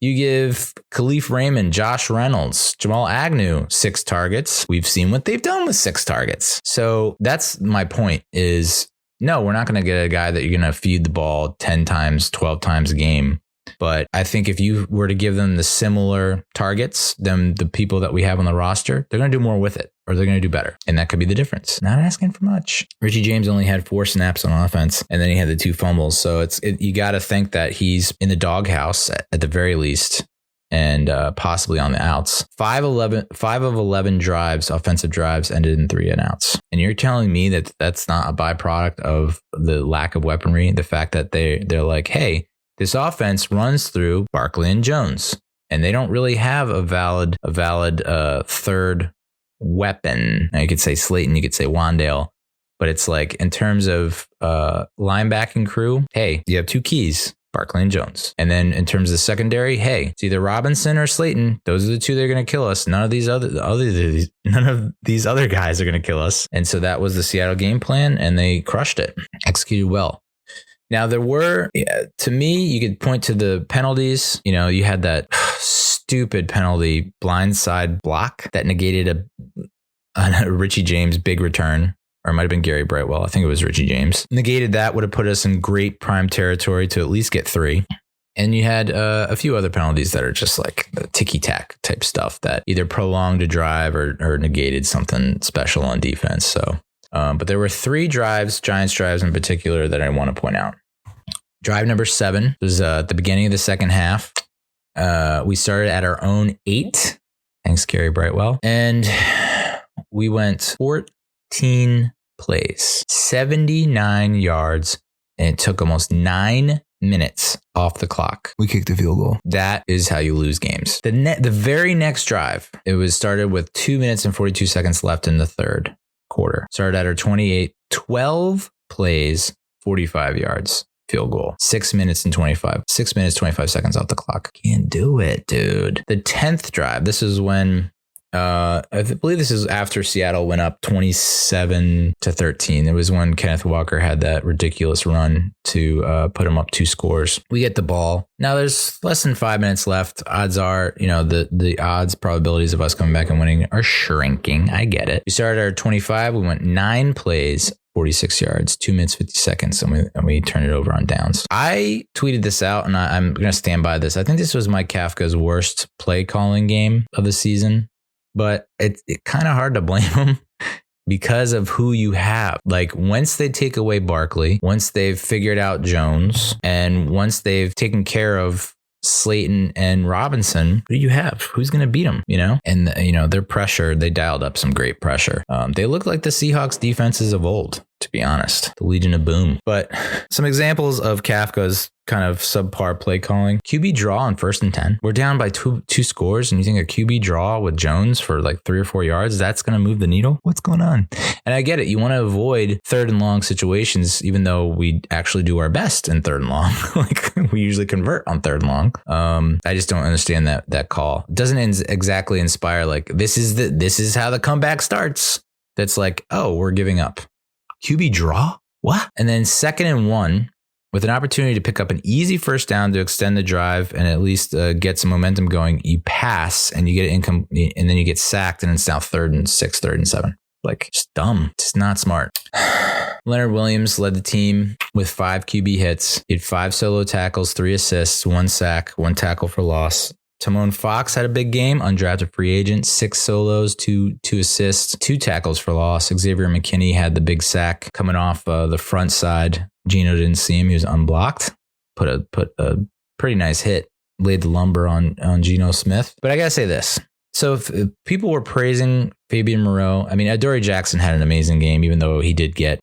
Speaker 1: You give Khalif Raymond, Josh Reynolds, Jamal Agnew 6 targets. We've seen what they've done with 6 targets. So that's my point is, no, we're not going to get a guy that you're going to feed the ball 10 times, 12 times a game. But I think if you were to give them the similar targets than the people that we have on the roster, they're going to do more with it, or they're going to do better. And that could be the difference. Not asking for much. Richie James only had 4 snaps on offense, and then he had the 2 fumbles. So you got to think that he's in the doghouse at the very least, and possibly on the outs. 5 of 11 drives, offensive drives, ended in 3 and outs. And you're telling me that that's not a byproduct of the lack of weaponry, the fact that they're like, hey, this offense runs through Barkley and Jones, and they don't really have a valid third weapon. Now you could say Slayton, you could say Wan'Dale, but it's like in terms of linebacking crew, hey, you have 2 keys. Barkley and Jones. And then in terms of the secondary, hey, it's either Robinson or Slayton. Those are the 2 that are going to kill us. None of these other guys are going to kill us. And so that was the Seattle game plan, and they crushed it, executed well. Now there were, to me, you could point to the penalties. You had that stupid penalty blindside block that negated a Richie James big return. Or it might have been Gary Brightwell. I think it was Richie James. Negated that, would have put us in great prime territory to at least get 3. And you had a few other penalties that are just like ticky-tack type stuff that either prolonged a drive or negated something special on defense. So, but there were 3 drives, Giants drives in particular, that I want to point out. Drive number 7 was at the beginning of the second half. We started at our own 8. Thanks, Gary Brightwell. And we went 14 plays, 79 yards, and it took almost 9 minutes off the clock.
Speaker 2: We kicked a field goal.
Speaker 1: That is how you lose games. The very next drive, it was started with 2 minutes and 42 seconds left in the third quarter. Started at our 28, 12 plays, 45 yards. Field goal. 6 minutes, 25 seconds off the clock. Can't do it, dude. The 10th drive, this is when I believe this is after Seattle went up 27-13. It was when Kenneth Walker had that ridiculous run to put him up 2 scores. We get the ball. Now there's less than 5 minutes left. Odds are, the odds probabilities of us coming back and winning are shrinking. I get it. We started our 25. We went 9 plays, 46 yards, 2 minutes, 50 seconds, and we turned it over on downs. I tweeted this out, and I'm going to stand by this. I think this was Mike Kafka's worst play calling game of the season, but it's kind of hard to blame him because of who you have. Like, once they take away Barkley, once they've figured out Jones, and once they've taken care of Slayton and Robinson, who do you have? Who's going to beat them? And their pressure, they dialed up some great pressure. They look like the Seahawks defenses of old, to be honest, the Legion of Boom. But some examples of Kafka's kind of subpar play calling. QB draw on 1st and 10. We're down by two scores, and you think a QB draw with Jones for like 3 or 4 yards, that's going to move the needle? What's going on? And I get it. You want to avoid 3rd and long situations, even though we actually do our best in 3rd and long. Like, we usually convert on 3rd and long. I just don't understand that call. It doesn't exactly inspire like this is how the comeback starts. That's like, oh, we're giving up. QB draw? What? And then 2nd and 1. With an opportunity to pick up an easy first down to extend the drive and at least get some momentum going, you pass and you get income, and then you get sacked, and it's now 3rd and 6, 3rd and 7. Like, just dumb. Just not smart. Leonard Williams led the team with 5 QB hits. He had 5 solo tackles, 3 assists, 1 sack, 1 tackle for loss. Timon Fox had a big game, undrafted free agent, 6 solos, 2 assists, 2 tackles for loss. Xavier McKinney had the big sack coming off the front side. Gino didn't see him. He was unblocked. Put a pretty nice hit. Laid the lumber on Geno Smith. But I got to say this. So if people were praising Fabian Moreau, I mean, Adoree Jackson had an amazing game, even though he did get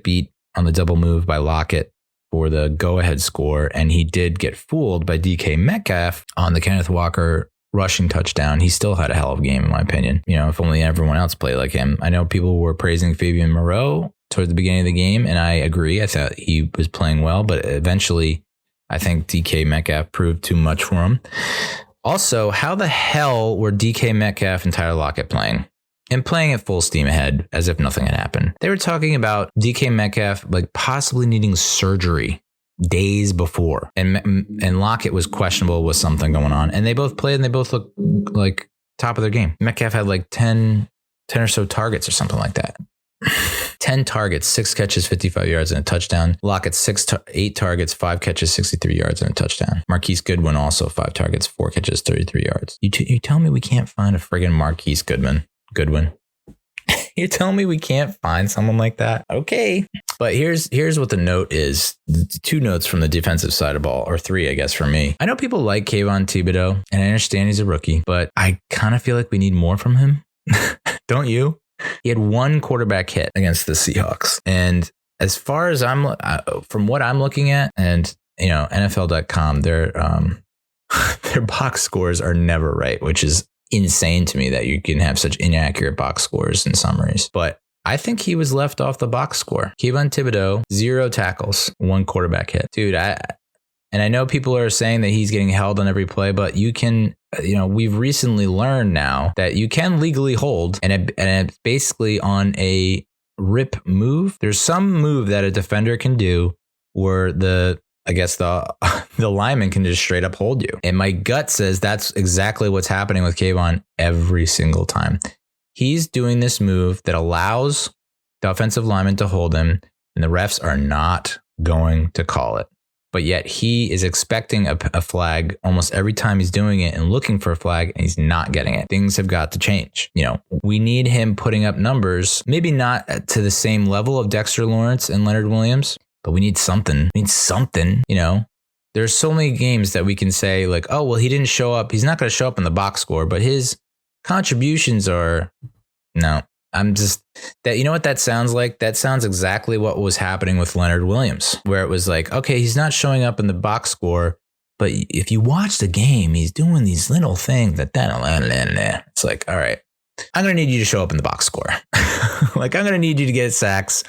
Speaker 1: beat on the double move by Lockett for the go-ahead score. And he did get fooled by DK Metcalf on the Kenneth Walker rushing touchdown. He still had a hell of a game, in my opinion. If only everyone else played like him. I know people were praising Fabian Moreau towards the beginning of the game, and I agree. I thought he was playing well, but eventually I think DK Metcalf proved too much for him. Also, how the hell were DK Metcalf and Tyler Lockett playing? And playing at full steam ahead as if nothing had happened. They were talking about DK Metcalf like possibly needing surgery days before. And Lockett was questionable with something going on. And they both played and they both looked like top of their game. Metcalf had like 10 or so targets or something like that. 10 targets, 6 catches, 55 yards and a touchdown. Lockett 8 targets, 5 catches, 63 yards and a touchdown. Marquise Goodwin also 5 targets, 4 catches, 33 yards. You tell me we can't find a friggin' Marquise Goodwin. You tell me we can't find someone like that? Okay. But here's what the note is. The 2 notes from the defensive side of the ball, or 3, I guess, for me. I know people like Kayvon Thibodeau, and I understand he's a rookie, but I kind of feel like we need more from him. Don't you? He had 1 quarterback hit against the Seahawks. And as far as from what I'm looking at, and NFL.com, their box scores are never right, which is insane to me that you can have such inaccurate box scores and summaries. But I think he was left off the box score. Kayvon Thibodeau, 0 tackles, 1 quarterback hit. Dude, I know people are saying that he's getting held on every play, but you can, we've recently learned now that you can legally hold, and it's basically on a rip move. There's some move that a defender can do where the lineman can just straight up hold you. And my gut says that's exactly what's happening with Kayvon every single time. He's doing this move that allows the offensive lineman to hold him, and the refs are not going to call it. But yet he is expecting a flag almost every time he's doing it and looking for a flag, and he's not getting it. Things have got to change. We need him putting up numbers, maybe not to the same level of Dexter Lawrence and Leonard Williams, but we need something. There's so many games that we can say like, oh, well, he didn't show up. He's not going to show up in the box score, but his contributions are no. I'm just that, you know what that sounds like? That sounds exactly what was happening with Leonard Williams, where it was like, okay, he's not showing up in the box score, but if you watch the game, he's doing these little things that it's like, all right, I'm going to need you to show up in the box score. Like, I'm going to need you to get sacks,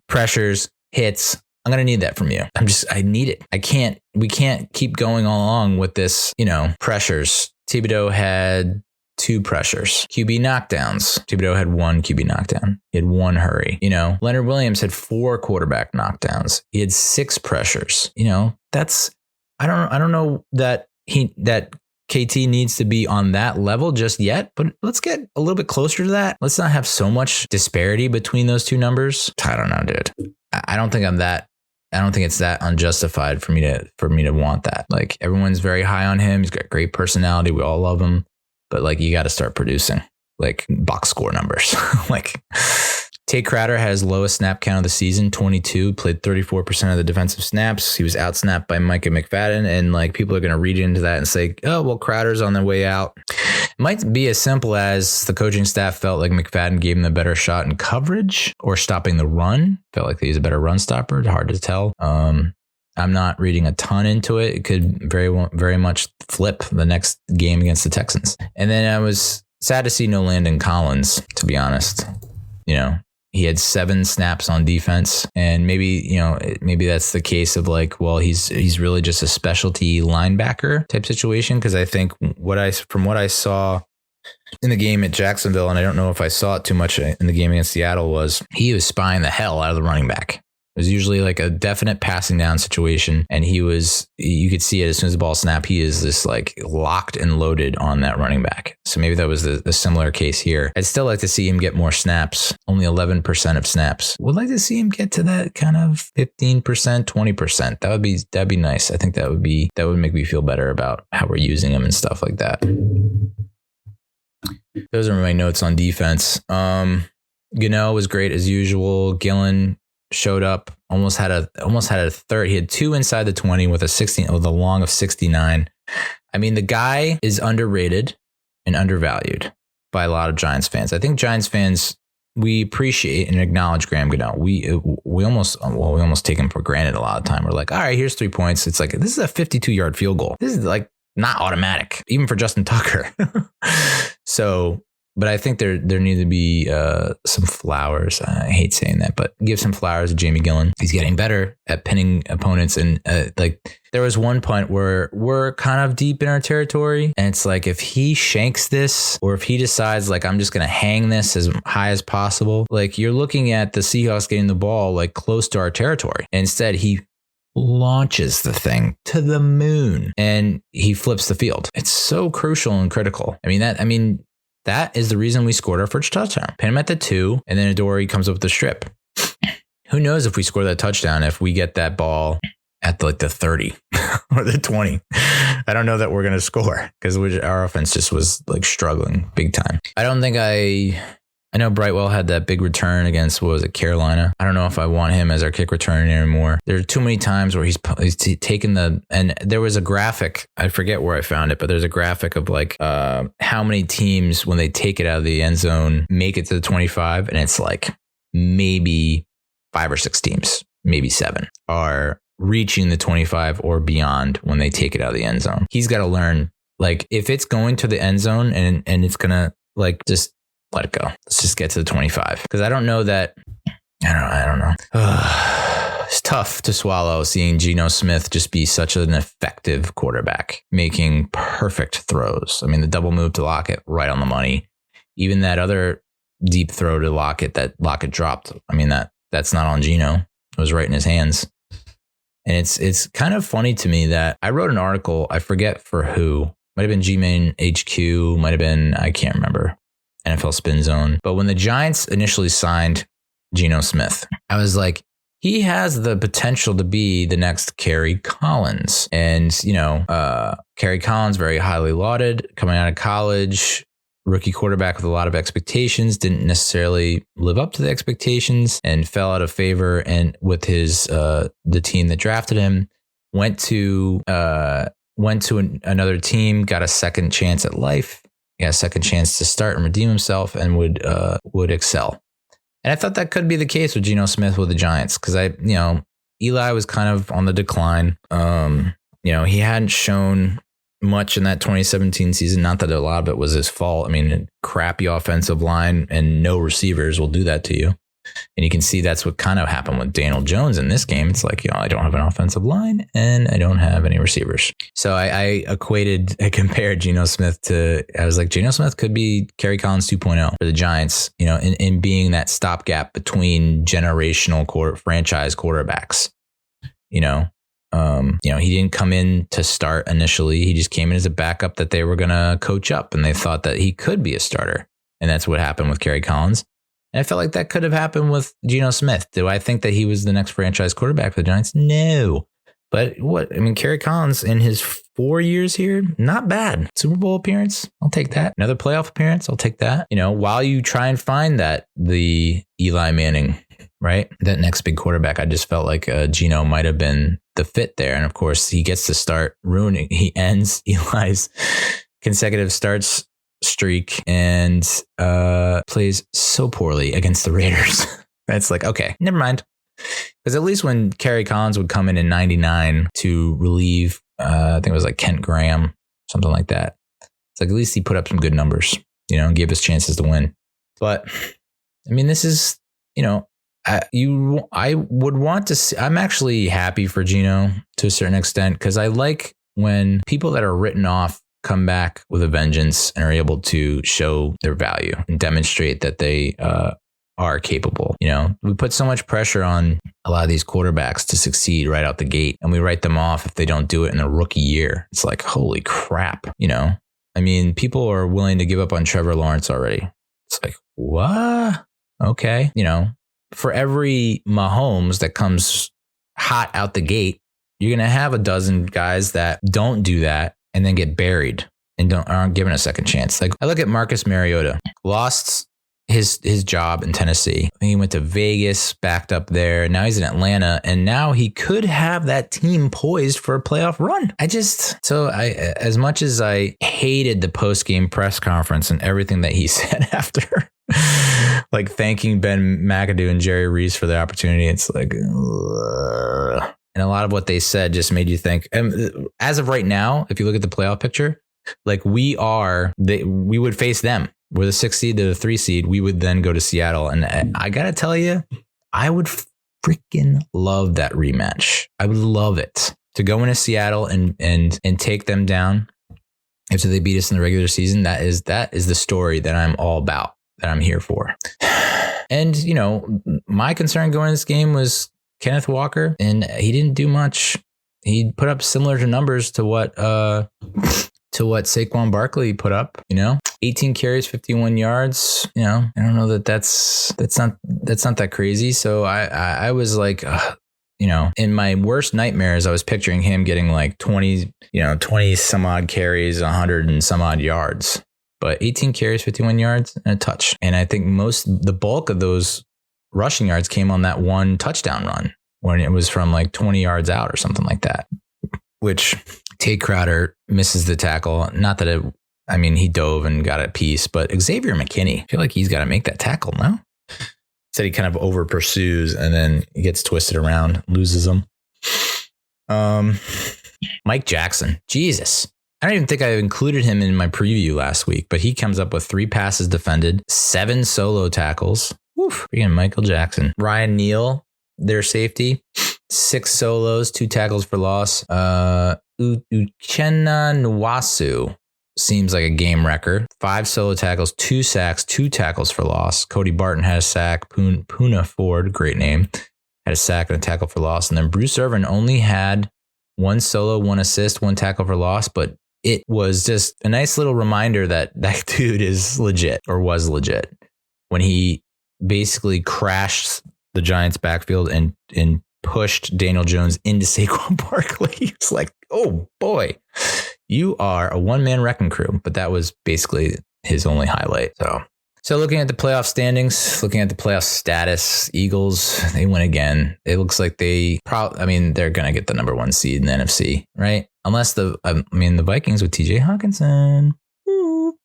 Speaker 1: pressures, hits. I'm going to need that from you. I need it. We can't keep going along with this, pressures. Thibodeau had 2 pressures, QB knockdowns. Thibodeau had 1 QB knockdown. He had 1 hurry. Leonard Williams had 4 quarterback knockdowns. He had 6 pressures. I don't know that KT needs to be on that level just yet, but let's get a little bit closer to that. Let's not have so much disparity between those 2 numbers. I don't know, dude. I don't think it's that unjustified for me to want that. Like, everyone's very high on him. He's got great personality. We all love him. But like, you got to start producing like box score numbers. Like, Tate Crowder has lowest snap count of the season, 22, played 34% of the defensive snaps. He was outsnapped by Micah McFadden. And like, people are going to read into that and say, oh, well, Crowder's on their way out. It might be as simple as the coaching staff felt like McFadden gave him the better shot in coverage or stopping the run. Felt like he's a better run stopper. Hard to tell. I'm not reading a ton into it. It could very much flip the next game against the Texans. And then I was sad to see no Landon Collins, to be honest. He had 7 snaps on defense, and maybe that's the case of like, well, he's really just a specialty linebacker type situation. Cause I think from what I saw in the game at Jacksonville, and I don't know if I saw it too much in the game against Seattle, was he was spying the hell out of the running back. It was usually like a definite passing down situation. And you could see it as soon as the ball snapped, he is this like locked and loaded on that running back. So maybe that was the similar case here. I'd still like to see him get more snaps, only 11% of snaps. Would like to see him get to that kind of 15%, 20%. That'd be nice. I think that would make me feel better about how we're using him and stuff like that. Those are my notes on defense. Gano was great as usual. Gillen showed up, almost had a third. He had 2 inside the 20 with a long of 69. I mean, the guy is underrated and undervalued by a lot of Giants fans. I think Giants fans, we appreciate and acknowledge Graham Gano. We almost take him for granted a lot of time. We're like, all right, here's 3 points. It's like, this is a 52-yard field goal. This is like not automatic, even for Justin Tucker. But I think there need to be some flowers. I hate saying that, but give some flowers to Jamie Gillen. He's getting better at pinning opponents. And there was one point where we're kind of deep in our territory. And it's like, if he shanks this, or if he decides like, I'm just going to hang this as high as possible, like, you're looking at the Seahawks getting the ball like close to our territory. And instead, he launches the thing to the moon and he flips the field. It's so crucial and critical. That is the reason we scored our first touchdown. Pin him at the 2, and then Adoree comes up with the strip. Who knows if we score that touchdown, if we get that ball at like the 30 or the 20. I don't know that we're going to score because our offense just was like struggling big time. I know Brightwell had that big return against, Carolina. I don't know if I want him as our kick returner anymore. There are too many times where he's taken and there was a graphic, I forget where I found it, but there's a graphic of like how many teams, when they take it out of the end zone, make it to the 25. And it's like maybe 5 or 6 teams, maybe 7 are reaching the 25 or beyond when they take it out of the end zone. He's got to learn, like, if it's going to the end zone and it's going to like just let it go. Let's just get to the 25. Because I don't know that. I don't know. It's tough to swallow seeing Geno Smith just be such an effective quarterback, making perfect throws. I mean, the double move to Lockett, right on the money. Even that other deep throw to Lockett that Lockett dropped. I mean, that's not on Geno. It was right in his hands. And it's kind of funny to me that I wrote an article, I forget for who. Might have been G-Man HQ, might have been, I can't remember. NFL Spin Zone. But when the Giants initially signed Geno Smith, I was like, he has the potential to be the next Kerry Collins. And, Kerry Collins, very highly lauded, coming out of college, rookie quarterback with a lot of expectations, didn't necessarily live up to the expectations and fell out of favor and with his the team that drafted him, went to another team, got a second chance at life. He got a second chance to start and redeem himself and would excel. And I thought that could be the case with Geno Smith with the Giants because Eli was kind of on the decline. He hadn't shown much in that 2017 season. Not that a lot of it was his fault. I mean, a crappy offensive line and no receivers will do that to you. And you can see that's what kind of happened with Daniel Jones in this game. It's like, I don't have an offensive line and I don't have any receivers. So I compared Geno Smith I was like, Geno Smith could be Kerry Collins 2.0 for the Giants, in being that stopgap between generational franchise quarterbacks. He didn't come in to start initially. He just came in as a backup that they were going to coach up, and they thought that he could be a starter. And that's what happened with Kerry Collins. And I felt like that could have happened with Geno Smith. Do I think that he was the next franchise quarterback for the Giants? No. But Kerry Collins in his 4 years here, not bad. Super Bowl appearance, I'll take that. Another playoff appearance, I'll take that. While you try and find the Eli Manning, right? That next big quarterback, I just felt like Geno might have been the fit there. And of course, he gets to start he ends Eli's consecutive starts streak and plays so poorly against the Raiders. That's like, okay, never mind. Because at least when Kerry Collins would come in 99 to relieve, I think it was like Kent Graham, something like that. It's like at least he put up some good numbers, and gave us chances to win. But this is, I would want to see. I'm actually happy for Geno to a certain extent because I like when people that are written off come back with a vengeance and are able to show their value and demonstrate that they are capable. We put so much pressure on a lot of these quarterbacks to succeed right out the gate, and we write them off if they don't do it in a rookie year. It's like, holy crap. People are willing to give up on Trevor Lawrence already. It's like, what? Okay. For every Mahomes that comes hot out the gate, you're going to have a dozen guys that don't do that and then get buried and aren't given a second chance. Like I look at Marcus Mariota, lost his job in Tennessee. I think he went to Vegas, backed up there. Now he's in Atlanta, and now he could have that team poised for a playoff run. As much as I hated the post-game press conference and everything that he said after, like thanking Ben McAdoo and Jerry Reese for the opportunity, it's like, ugh. And a lot of what they said just made you think, as of right now, if you look at the playoff picture, like we would face them. We're the 6th seed to the 3 seed. We would then go to Seattle. And I got to tell you, I would freaking love that rematch. I would love it to go into Seattle and take them down after they beat us in the regular season. That is the story that I'm all about, that I'm here for. And, my concern going into this game was Kenneth Walker, and he didn't do much. He put up similar to numbers to what Saquon Barkley put up, 18 carries, 51 yards. I don't know that's not that crazy. So I was like, in my worst nightmares, I was picturing him getting like 20 some odd carries, 100 and some odd yards, but 18 carries, 51 yards and a touch. And I think the bulk of those rushing yards came on that one touchdown run when it was from like 20 yards out or something like that, which Tate Crowder misses the tackle. Not that he dove and got a piece, but Xavier McKinney, I feel like he's got to make that tackle now. Said he kind of over pursues and then he gets twisted around, loses him. Mike Jackson, Jesus. I don't even think I included him in my preview last week, but he comes up with 3 passes defended, 7 solo tackles. Woof, freaking Michael Jackson. Ryan Neal, their safety, 6 solos, 2 tackles for loss. Uchenna Nwasu seems like a game wrecker. 5 solo tackles, 2 sacks, 2 tackles for loss. Cody Barton had a sack. Puna Ford, great name, had a sack and a tackle for loss. And then Bruce Irvin only had 1 solo, 1 assist, 1 tackle for loss. But it was just a nice little reminder that dude is legit, or was legit, when he basically crashed the Giants' backfield and pushed Daniel Jones into Saquon Barkley. It's like, oh boy, you are a one-man wrecking crew. But that was basically his only highlight. So looking at the playoff standings, looking at the playoff status, Eagles, they win again. It looks like they're going to get the number 1 seed in the NFC, right? Unless the Vikings with TJ Hawkinson. Woo.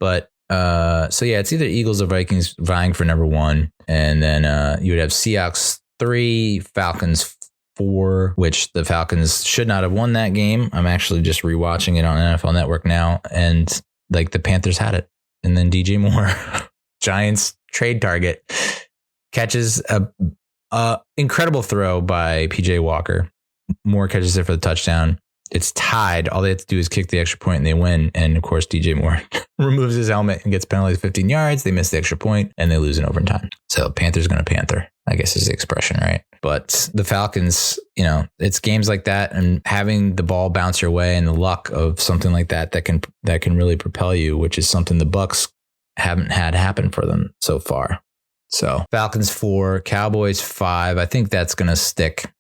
Speaker 1: But so yeah, it's either Eagles or Vikings vying for number 1. And then you would have Seahawks 3, Falcons 4, which the Falcons should not have won that game. I'm actually just rewatching it on NFL Network now. And like the Panthers had it. And then DJ Moore, Giants trade target, catches a incredible throw by PJ Walker. Moore catches it for the touchdown. It's tied. All they have to do is kick the extra point and they win. And of course, DJ Moore removes his helmet and gets penalized 15 yards. They miss the extra point and they lose in overtime. So Panther's going to Panther, I guess is the expression, right? But the Falcons, it's games like that and having the ball bounce your way and the luck of something like that can really propel you, which is something the Bucs haven't had happen for them so far. So Falcons 4, Cowboys 5. I think that's going to stick.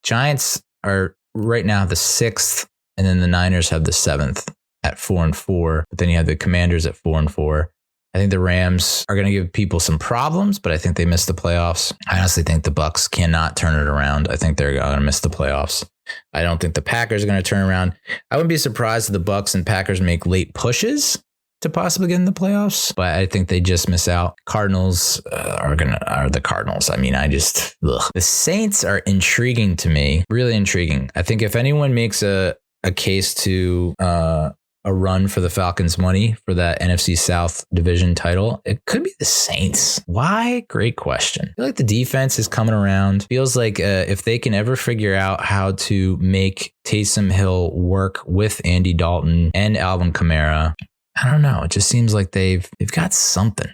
Speaker 1: Giants are right now the 6th, and then the Niners have the 7th at 4-4. But then you have the Commanders at 4-4. I think the Rams are going to give people some problems, but I think they missed the playoffs. I honestly think the Bucs cannot turn it around. I think they're going to miss the playoffs. I don't think the Packers are going to turn around. I wouldn't be surprised if the Bucs and Packers make late pushes to possibly get in the playoffs, but I think they just miss out. Cardinals are the Cardinals. I mean, the Saints are intriguing to me, really intriguing. I think if anyone makes a case to a run for the Falcons' money for that NFC South division title, it could be the Saints. Why? Great question. I feel like the defense is coming around. Feels like if they can ever figure out how to make Taysom Hill work with Andy Dalton and Alvin Kamara, I don't know. It just seems like they've got something,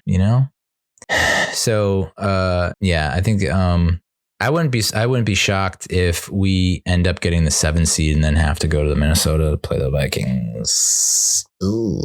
Speaker 1: So I think I wouldn't be shocked if we end up getting the 7 seed and then have to go to the Minnesota to play the Vikings. Ooh.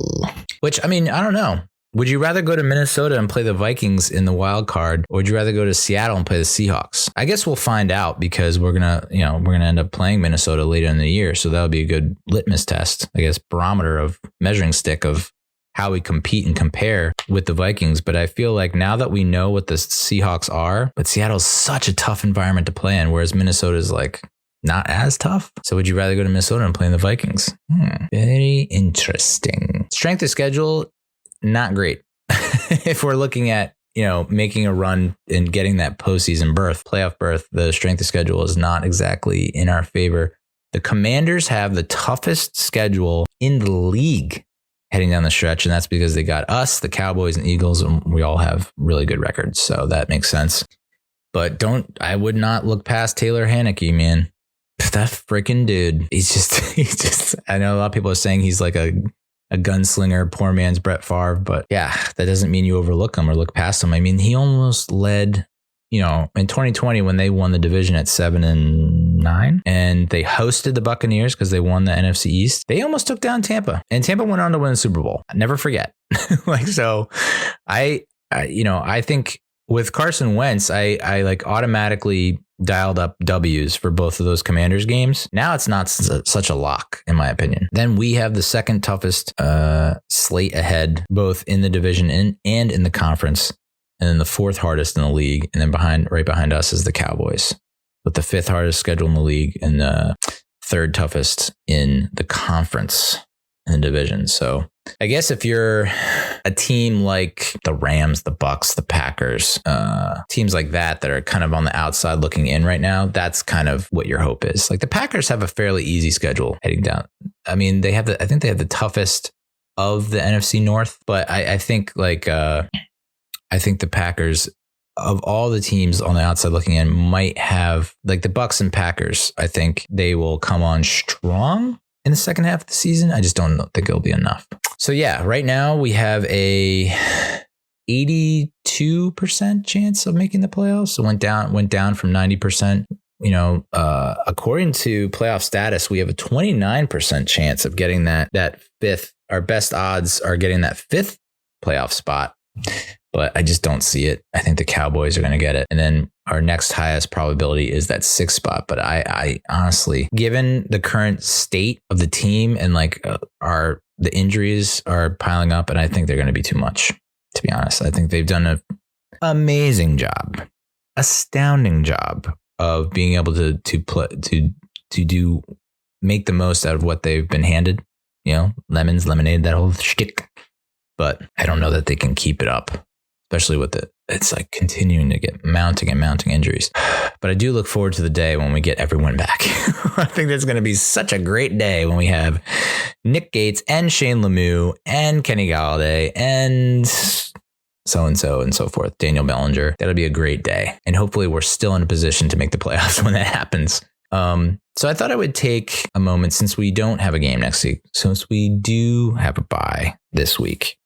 Speaker 1: Which, I mean, I don't know. Would you rather go to Minnesota and play the Vikings in the wild card, or would you rather go to Seattle and play the Seahawks? I guess we'll find out because we're gonna end up playing Minnesota later in the year, so that'll be a good litmus test, I guess, barometer of measuring stick of how we compete and compare with the Vikings. But I feel like now that we know what the Seahawks are, but Seattle's such a tough environment to play in, whereas Minnesota's like not as tough. So would you rather go to Minnesota and play in the Vikings? Very interesting. Strength of schedule, not great. If we're looking at, making a run and getting that postseason playoff berth, the strength of schedule is not exactly in our favor. The Commanders have the toughest schedule in the league heading down the stretch, and that's because they got us, the Cowboys and Eagles, and we all have really good records, so that makes sense. But I would not look past Taylor Haneke, man. That freaking dude, he's just, I know a lot of people are saying he's like a gunslinger, poor man's Brett Favre, but yeah, that doesn't mean you overlook him or look past him. I mean, he almost led, in 2020 when they won the division at 7-9 and they hosted the Buccaneers because they won the NFC East. They almost took down Tampa, and Tampa went on to win the Super Bowl. Never forget. I think with Carson Wentz, I like automatically dialed up W's for both of those Commanders games. Now it's not such a lock, in my opinion. Then we have the second toughest slate ahead, both in the division and in the conference, and then the 4th hardest in the league. And then right behind us is the Cowboys, with the 5th hardest schedule in the league and the 3rd toughest in the conference in the division. So I guess if you're a team like the Rams, the Bucks, the Packers, teams like that are kind of on the outside looking in right now, that's kind of what your hope is. Like the Packers have a fairly easy schedule heading down. I mean, I think they have the toughest of the NFC North, but I think I think the Packers, of all the teams on the outside looking in, might have, like the Bucks and Packers, I think they will come on strong in the second half of the season. I just don't think it'll be enough. So yeah, right now we have a 82% chance of making the playoffs. So went down from 90%. According to playoff status, we have a 29% chance of getting that 5th. Our best odds are getting that 5th playoff spot. But I just don't see it. I think the Cowboys are going to get it. And then our next highest probability is that 6th spot. But I honestly, given the current state of the team and the injuries are piling up, and I think they're going to be too much, to be honest. I think they've done an amazing job, astounding job of being able to make the most out of what they've been handed. Lemons, lemonade, that whole shtick. but I don't know that they can keep it up, especially with it's like continuing to get mounting injuries. But I do look forward to the day when we get everyone back. I think that's going to be such a great day when we have Nick Gates and Shane Lemieux and Kenny Galladay and so-and-so and so forth, Daniel Bellinger. That'll be a great day. And hopefully we're still in a position to make the playoffs when that happens. So I thought I would take a moment, since we don't have a game next week, since we do have a bye this week,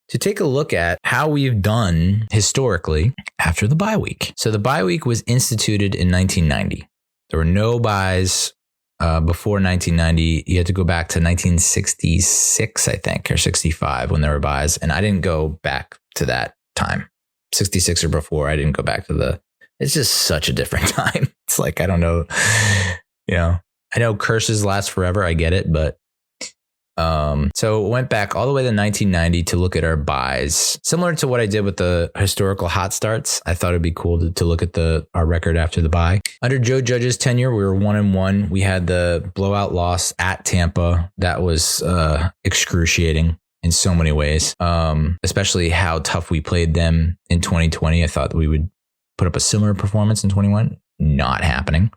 Speaker 1: to take a look at how we've done historically after the bye week. So the bye week was instituted in 1990. There were no byes before 1990. You had to go back to 1966, I think, or 65 when there were byes. And I didn't go back to that time. 66 or before, I didn't go back to it's just such a different time. It's like, I don't know, I know curses last forever. I get it. But so went back all the way to 1990 to look at our buys, similar to what I did with the historical hot starts. I thought it'd be cool to look at our record after the bye. Under Joe Judge's tenure, we were 1-1. We had the blowout loss at Tampa. That was excruciating in so many ways, especially how tough we played them in 2020. I thought that we would put up a similar performance in 21. Not happening.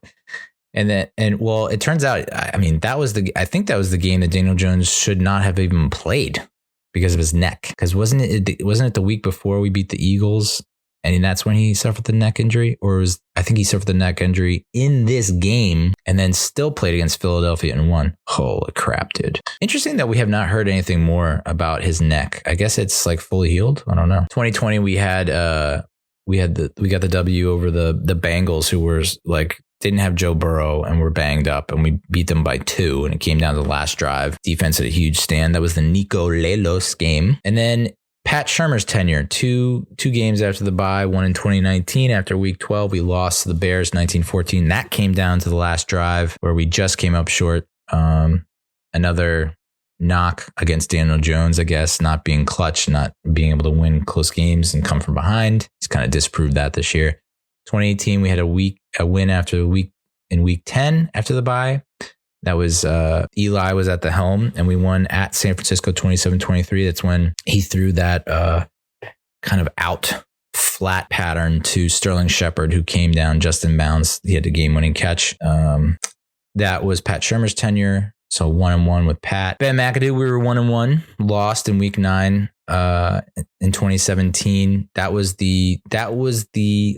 Speaker 1: And it turns out, I mean, I think that was the game that Daniel Jones should not have even played because of his neck. Because wasn't it the week before we beat the Eagles? And that's when he suffered the neck injury, I think he suffered the neck injury in this game and then still played against Philadelphia and won. Holy crap, dude. Interesting that we have not heard anything more about his neck. I guess it's like fully healed. I don't know. 2020, we got the W over the Bengals, who were like, didn't have Joe Burrow and were banged up, and we beat them by 2, and it came down to the last drive. Defense had a huge stand. That was the Nico Lelos game. And then Pat Shurmur's tenure, two games after the bye, one in 2019. After week 12, we lost to the Bears 19-14. That came down to the last drive where we just came up short. Another knock against Daniel Jones, I guess, not being clutch, not being able to win close games and come from behind. He's kind of disproved that this year. 2018, we had a win after the week in week 10 after the bye. That was Eli was at the helm, and we won at San Francisco 27-23. That's when he threw that kind of out flat pattern to Sterling Shepard, who came down just in bounds. He had a game-winning catch. That was Pat Shurmur's tenure. So 1-1 with Pat. Ben McAdoo, we were 1-1, lost in week 9 in 2017. That was the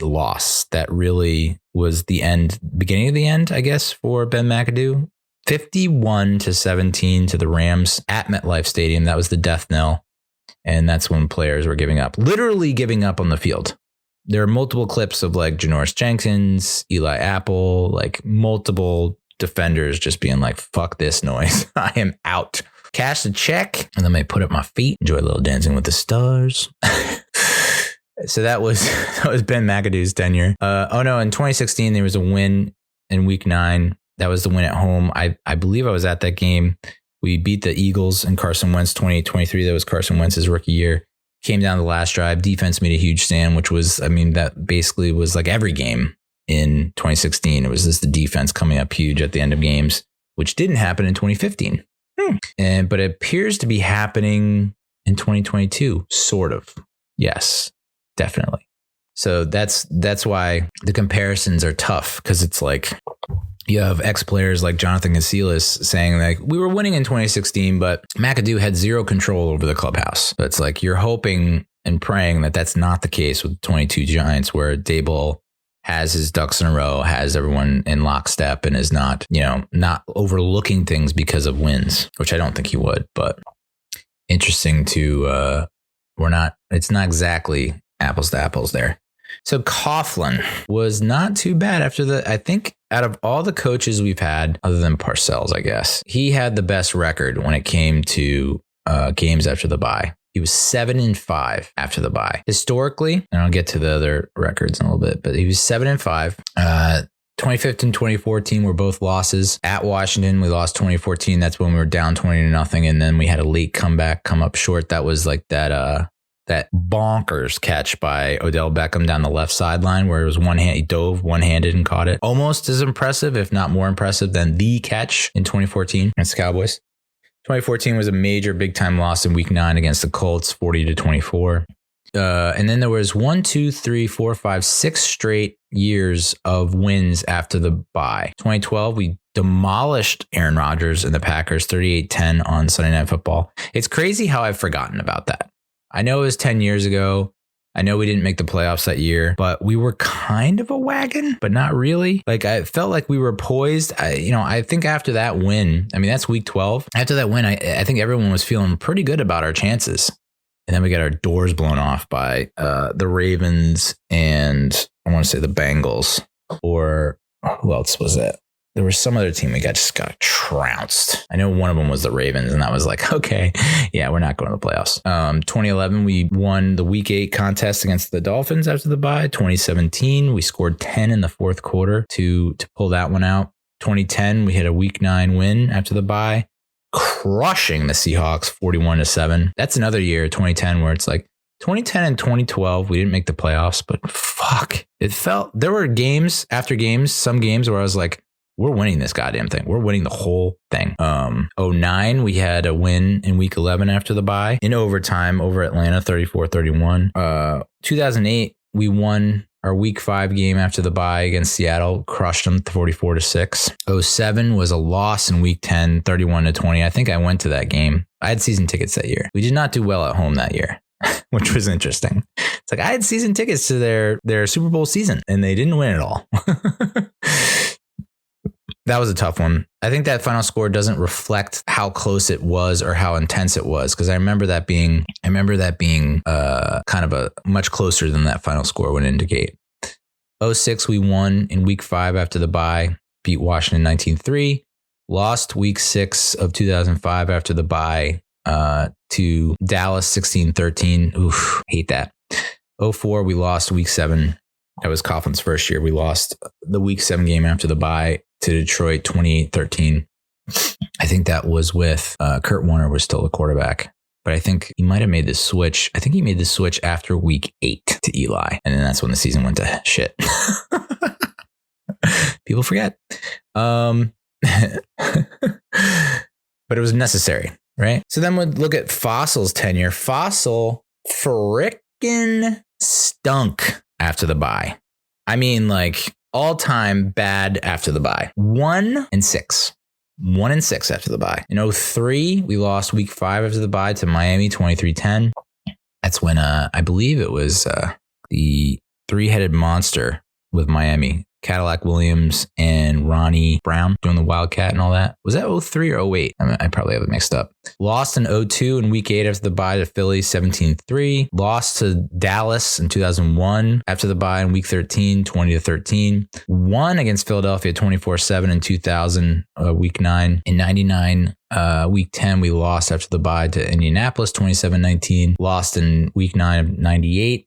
Speaker 1: loss that really was the end, beginning of the end, I guess, for Ben McAdoo. 51-17 to the Rams at MetLife Stadium. That was the death knell. And that's when players were giving up, literally giving up on the field. There are multiple clips of like Janoris Jenkins, Eli Apple, like multiple defenders just being like, fuck this noise. I am out. Cash the check. And then I put up my feet. Enjoy a little Dancing with the Stars. So that was Ben McAdoo's tenure. In 2016, there was a win in week 9. That was the win at home. I believe I was at that game. We beat the Eagles and Carson Wentz 28-23. That was Carson Wentz's rookie year. Came down the last drive. Defense made a huge stand, which was, that basically was like every game in 2016. It was just the defense coming up huge at the end of games, which didn't happen in 2015. But it appears to be happening in 2022, sort of. Yes, definitely. So that's why the comparisons are tough, because it's like you have ex-players like Jonathan Casillas saying like, we were winning in 2016, but McAdoo had zero control over the clubhouse. So it's like you're hoping and praying that that's not the case with 22 Giants, where Daboll has his ducks in a row, has everyone in lockstep, and is not overlooking things because of wins, which I don't think he would. But interesting to it's not exactly apples to apples there. So Coughlin was not too bad I think out of all the coaches we've had, other than Parcells, I guess, he had the best record when it came to games after the bye. He was 7-5 after the bye. Historically, and I'll get to the other records in a little bit, but he was 7-5. 2015, 2014 were both losses. At Washington, we lost 2014. That's when we were down 20-0. And then we had a late comeback, come up short. That was like that bonkers catch by Odell Beckham down the left sideline, where it was he dove one-handed and caught it. Almost as impressive, if not more impressive, than the catch in 2014 against the Cowboys. 2014 was a major big time loss in week 9 against the Colts, 40-24. And then there was 6 straight years of wins after the bye. 2012, we demolished Aaron Rodgers and the Packers 38-10 on Sunday Night Football. It's crazy how I've forgotten about that. I know it was 10 years ago. I know we didn't make the playoffs that year, but we were kind of a wagon, but not really. Like, I felt like we were poised. I think after that win, I mean, that's week 12. After that win, I think everyone was feeling pretty good about our chances. And then we got our doors blown off by the Ravens and I want to say the Bengals, or who else was it? There was some other team we just got trounced. I know one of them was the Ravens, and that was like, okay, yeah, we're not going to the playoffs. 2011, we won the Week 8 contest against the Dolphins after the bye. 2017, we scored 10 in the fourth quarter to pull that one out. 2010, we hit a Week 9 win after the bye, crushing the Seahawks 41-7. That's another year, 2010, where it's like 2010 and 2012, we didn't make the playoffs, but fuck, it felt, there were games after games, some games where I was like, we're winning this goddamn thing. We're winning the whole thing. 2009, we had a win in week 11 after the bye in overtime over Atlanta, 34-31. 2008, we won our week 5 game after the bye against Seattle, crushed them 44-6. 2007 was a loss in week 10, 31-20. I think I went to that game. I had season tickets that year. We did not do well at home that year, which was interesting. It's like I had season tickets to their Super Bowl season and they didn't win at all. That was a tough one. I think that final score doesn't reflect how close it was or how intense it was, because I remember that being kind of a much closer than that final score would indicate. 2006, we won in week 5 after the bye, beat Washington 19-3, lost week 6 of 2005 after the bye to Dallas 16-13. Oof, hate that. 2004, we lost week 7. That was Coughlin's first year. We lost the week 7 game after the bye to Detroit 28-13. I think that was with Kurt Warner was still the quarterback, but I think he might have made the switch. I think he made the switch after week 8 to Eli. And then that's when the season went to shit. People forget. But it was necessary, right? So then we'd look at Fossil's tenure. Fossil frickin' stunk after the bye. I mean, like, all-time bad after the bye. 1-6. 1-6 after the bye. In 2003, we lost week 5 after the bye to Miami 23-10. That's when I believe it was the three-headed monster with Miami. Cadillac Williams and Ronnie Brown doing the Wildcat and all that. Was that 2003 or 2008? I probably have it mixed up. Lost in 2002 in week 8 after the bye to Philly 17-3. Lost to Dallas in 2001 after the bye in week 13, 20-13. Won against Philadelphia 24-7 in 2000, week 9. In 99, week 10, we lost after the bye to Indianapolis 27-19. Lost in week 9 of 98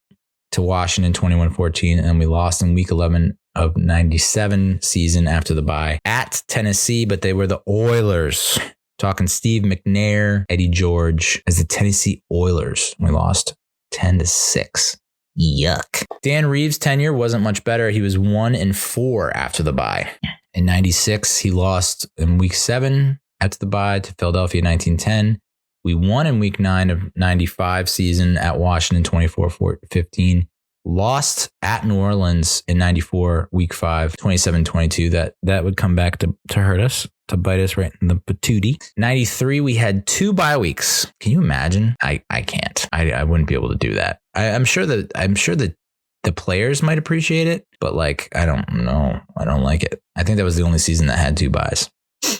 Speaker 1: to Washington 21-14. And then we lost in week 11 of 97 season after the bye at Tennessee, but they were the Oilers. Talking Steve McNair, Eddie George as the Tennessee Oilers. We lost 10-6. Yuck. Dan Reeves' tenure wasn't much better. He was 1-4 after the bye. In 96, he lost in week 7 after the bye to Philadelphia 19-10. We won in week 9 of 95 season at Washington 24-15. Lost at New Orleans in 94, week 5, 27-22. That would come back to hurt us, to bite us right in the patootie. 93, we had 2 bye weeks. Can you imagine? I can't. I wouldn't be able to do that. I'm sure that the players might appreciate it, but like, I don't know. I don't like it. I think that was the only season that had 2 byes.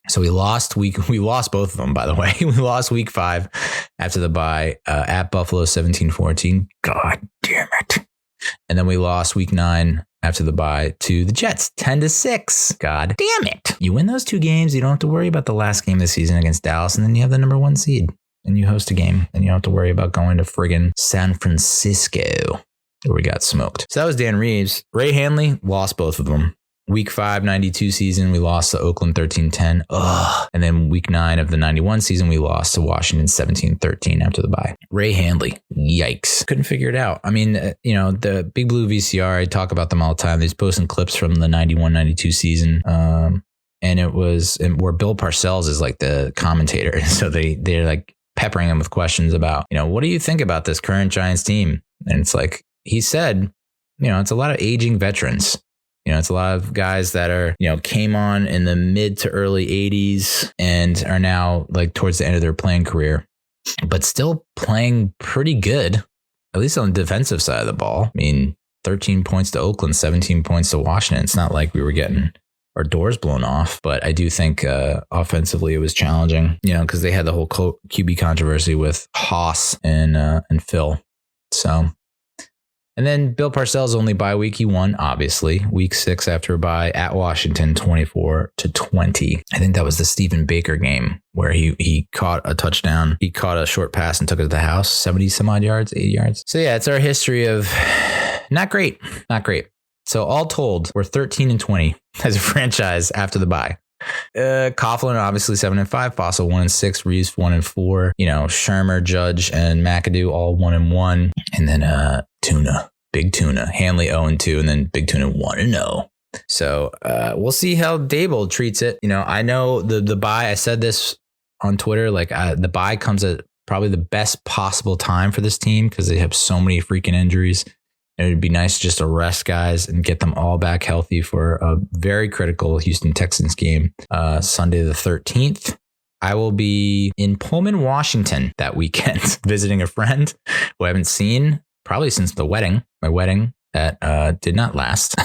Speaker 1: So we lost both of them, by the way. We lost week 5 after the bye at Buffalo 17-14. God damn it. And then we lost week 9 after the bye to the Jets 10-6. God damn it. You win those 2 games, you don't have to worry about the last game of the season against Dallas, and then you have the number 1 seed and you host a game and you don't have to worry about going to friggin' San Francisco where we got smoked. So that was Dan Reeves. Ray Hanley lost both of them. Week 5, 92 season, we lost to Oakland 13-10. Ugh. And then week 9 of the 91 season, we lost to Washington 17-13 after the bye. Ray Handley, yikes. Couldn't figure it out. I mean, the Big Blue VCR, I talk about them all the time. They're posting clips from the 91-92 season. and where Bill Parcells is like the commentator. So they're like peppering him with questions about, what do you think about this current Giants team? And it's like, he said, it's a lot of aging veterans. It's a lot of guys that are, came on in the mid to early 80s and are now like towards the end of their playing career, but still playing pretty good, at least on the defensive side of the ball. I mean, 13 points to Oakland, 17 points to Washington. It's not like we were getting our doors blown off, but I do think offensively it was challenging, because they had the whole QB controversy with Haas and Phil. So, and then Bill Parcells only bye week. He won, obviously, week 6 after a bye at Washington, 24-20. I think that was the Stephen Baker game where he caught a touchdown. He caught a short pass and took it to the house, 70 some odd yards, 80 yards. So yeah, it's our history of not great. So all told, we're 13-20 as a franchise after the bye. Coughlin obviously 7-5, Fossil 1-6, Reeves 1-4, Shermer, Judge, and McAdoo all 1-1, and then Big Tuna, Hanley 0-2, and then Big Tuna 1-0. So we'll see how Dable treats it. I know the bye. I said this on Twitter, like the bye comes at probably the best possible time for this team because they have so many freaking injuries. And it'd be nice just to rest guys and get them all back healthy for a very critical Houston Texans game, Sunday the 13th. I will be in Pullman, Washington that weekend, visiting a friend who I haven't seen probably since my wedding that did not last.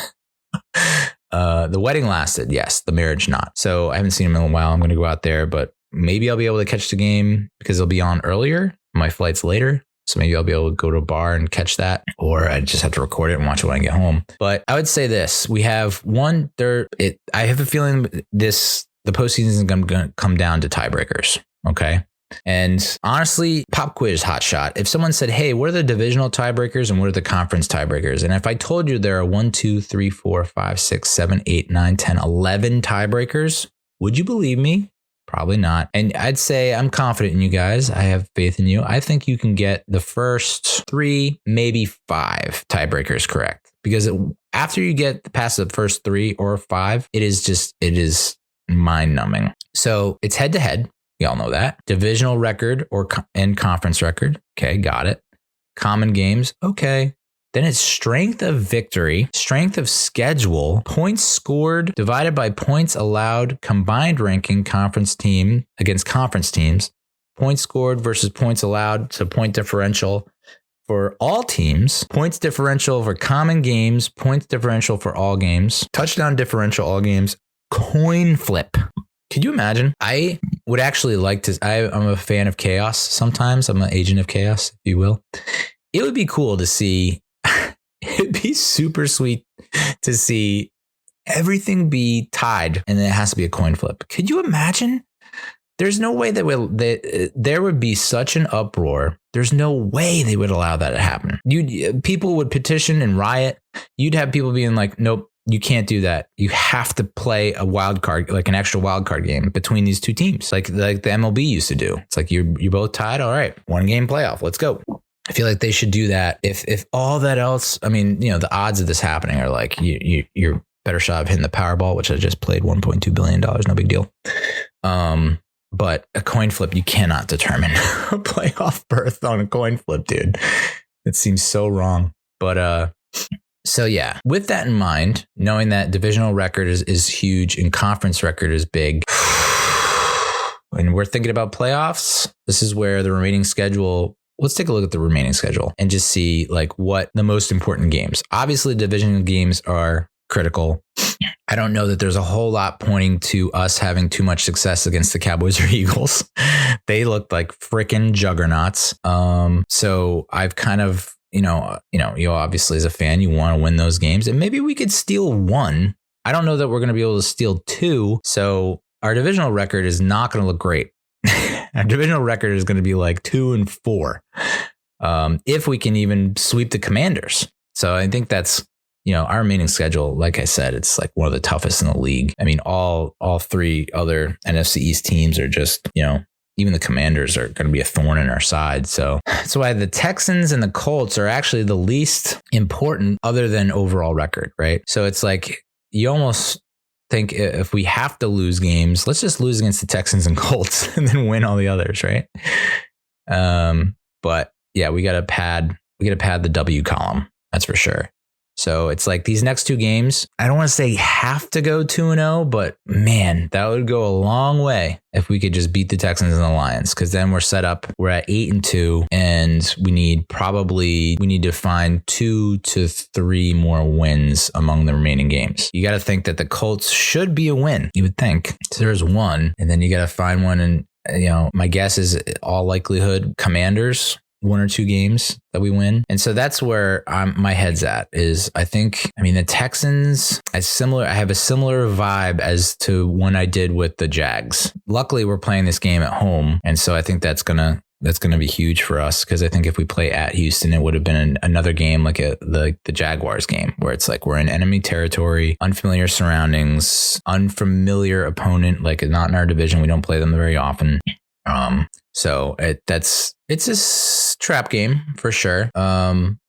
Speaker 1: The wedding lasted, yes, the marriage not. So I haven't seen him in a while. I'm going to go out there, but maybe I'll be able to catch the game because it'll be on earlier. My flight's later. So maybe I'll be able to go to a bar and catch that, or I just have to record it and watch it when I get home. But I would say this, we have I have a feeling the postseason is going to come down to tiebreakers. Okay. And honestly, pop quiz hot shot. If someone said, hey, what are the divisional tiebreakers and what are the conference tiebreakers? And if I told you there are 1, 2, 3, 4, 5, 6, 7, 8, 9, 10, 11 tiebreakers, would you believe me? Probably not. And I'd say I'm confident in you guys. I have faith in you. I think you can get the first 3, maybe 5 tiebreakers correct. Because after you get past the first 3 or 5, it is mind numbing. So it's head to head. Y'all know that. Divisional record and conference record. Okay, got it. Common games. Okay. Then it's strength of victory, strength of schedule, points scored divided by points allowed, combined ranking conference team against conference teams, points scored versus points allowed, so point differential for all teams, points differential for common games, points differential for all games, touchdown differential all games, coin flip. Could you imagine? I would actually like to, I'm a fan of chaos sometimes. I'm an agent of chaos, if you will. It would be cool to see. It'd be super sweet to see everything be tied and it has to be a coin flip. Could you imagine? There's no way that there would be such an uproar. There's no way they would allow that to happen. People would petition and riot. You'd have people being like, nope, you can't do that. You have to play a wild card, like an extra wild card game between these two teams, like the MLB used to do. It's like you're both tied. All right, 1 game playoff. Let's go. I feel like they should do that. If all that else, I mean, the odds of this happening are like you're better shot of hitting the Powerball, which I just played $1.2 billion. No big deal. But a coin flip, you cannot determine a playoff berth on a coin flip, dude. It seems so wrong. But so yeah, with that in mind, knowing that divisional record is huge and conference record is big, and we're thinking about playoffs, this is where the remaining schedule. Let's take a look at the remaining schedule and just see like what the most important games. Obviously, divisional games are critical. I don't know that there's a whole lot pointing to us having too much success against the Cowboys or Eagles. They looked like freaking juggernauts. So I've kind of, you obviously as a fan, you want to win those games and maybe we could steal 1. I don't know that we're going to be able to steal 2. So our divisional record is not going to look great. Our divisional record is going to be like 2-4 if we can even sweep the Commanders. So I think that's, our remaining schedule. Like I said, it's like one of the toughest in the league. I mean, all 3 other NFC East teams are just, even the Commanders are going to be a thorn in our side. So that's why the Texans and the Colts are actually the least important other than overall record, right? So it's like you almost think if we have to lose games, let's just lose against the Texans and Colts and then win all the others, right? But yeah, we gotta pad the W column. That's for sure. So it's like these next two games, I don't want to say have to go 2-0, but man, that would go a long way if we could just beat the Texans and the Lions, because then we're set up. We're at 8-2, and we need to find 2 to 3 more wins among the remaining games. You got to think that the Colts should be a win. You would think. So there's one, and then you got to find one, and my guess is all likelihood Commanders. 1 or 2 games that we win. And so that's where my head's at is the Texans, I have a similar vibe as to when I did with the Jags. Luckily, we're playing this game at home. And so I think that's going to be huge for us, because I think if we play at Houston, it would have been another game like the Jaguars game, where it's like we're in enemy territory, unfamiliar surroundings, unfamiliar opponent, like not in our division. We don't play them very often. So it's a trap game for sure.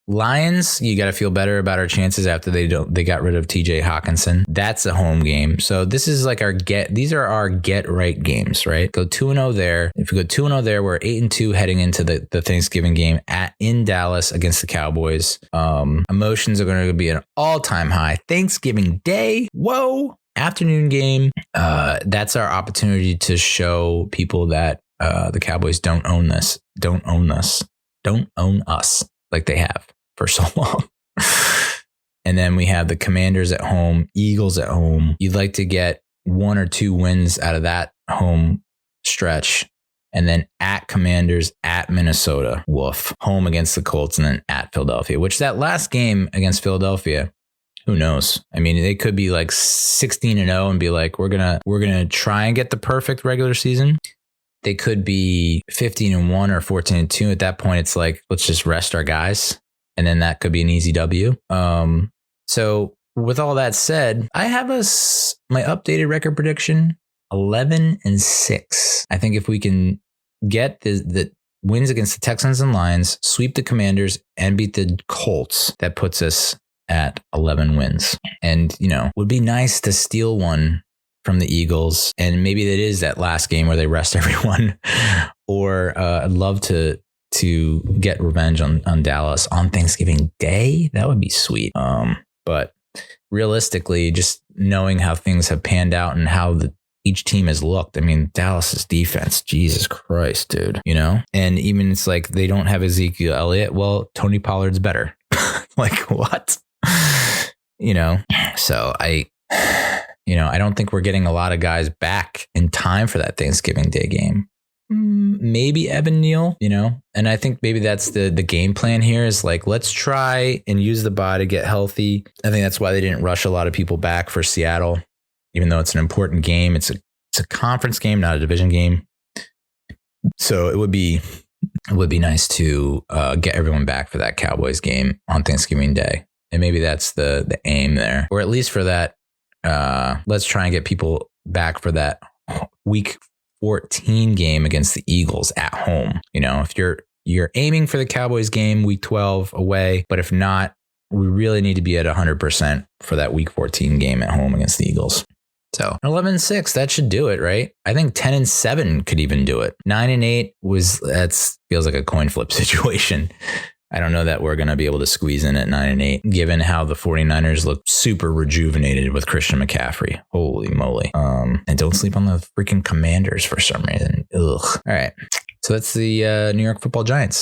Speaker 1: Lions, you got to feel better about our chances after they got rid of TJ Hawkinson. That's a home game. So this is like these are our get right games, right? Go 2-0 there. If we go 2-0 there, we're 8-2 heading into the Thanksgiving game in Dallas against the Cowboys. Emotions are going to be an all-time high. Thanksgiving Day. Whoa. Afternoon game. That's our opportunity to show people that the Cowboys don't own us like they have for so long. And then we have the Commanders at home, Eagles at home. You'd like to get 1 or 2 wins out of that home stretch. And then at Commanders, at Minnesota, woof, home against the Colts, and then at Philadelphia, which that last game against Philadelphia, who knows? I mean, they could be like 16-0 and be like, we're gonna try and get the perfect regular season. They could be 15-1 or 14-2. At that point, it's like, let's just rest our guys. And then that could be an easy W. So with all that said, I have my updated record prediction, 11-6. I think if we can get the wins against the Texans and Lions, sweep the Commanders, and beat the Colts, that puts us at 11 wins. And, would be nice to steal one from the Eagles, and maybe that is that last game where they rest everyone. Or I'd love to get revenge on Dallas on Thanksgiving Day. That would be sweet. But realistically, just knowing how things have panned out and how each team has looked. I mean, Dallas's defense, Jesus Christ, dude. And even it's like they don't have Ezekiel Elliott. Well, Tony Pollard's better. Like what? So I don't think we're getting a lot of guys back in time for that Thanksgiving Day game. Maybe Evan Neal, and I think maybe that's the game plan here is like, let's try and use the bye to get healthy. I think that's why they didn't rush a lot of people back for Seattle, even though it's an important game. It's a conference game, not a division game. So it would be nice to get everyone back for that Cowboys game on Thanksgiving Day. And maybe that's the aim there, or at least for that. Let's try and get people back for that week 14 game against the Eagles at home. If you're aiming for the Cowboys game week 12 away, but if not, we really need to be at 100% for that week 14 game at home against the Eagles. So 11-6, that should do it, right? I think 10-7 could even do it. 9-8 feels like a coin flip situation. I don't know that we're going to be able to squeeze in at 9-8, given how the 49ers look super rejuvenated with Christian McCaffrey. Holy moly. And don't sleep on the freaking Commanders for some reason. Ugh. All right. So that's the New York Football Giants.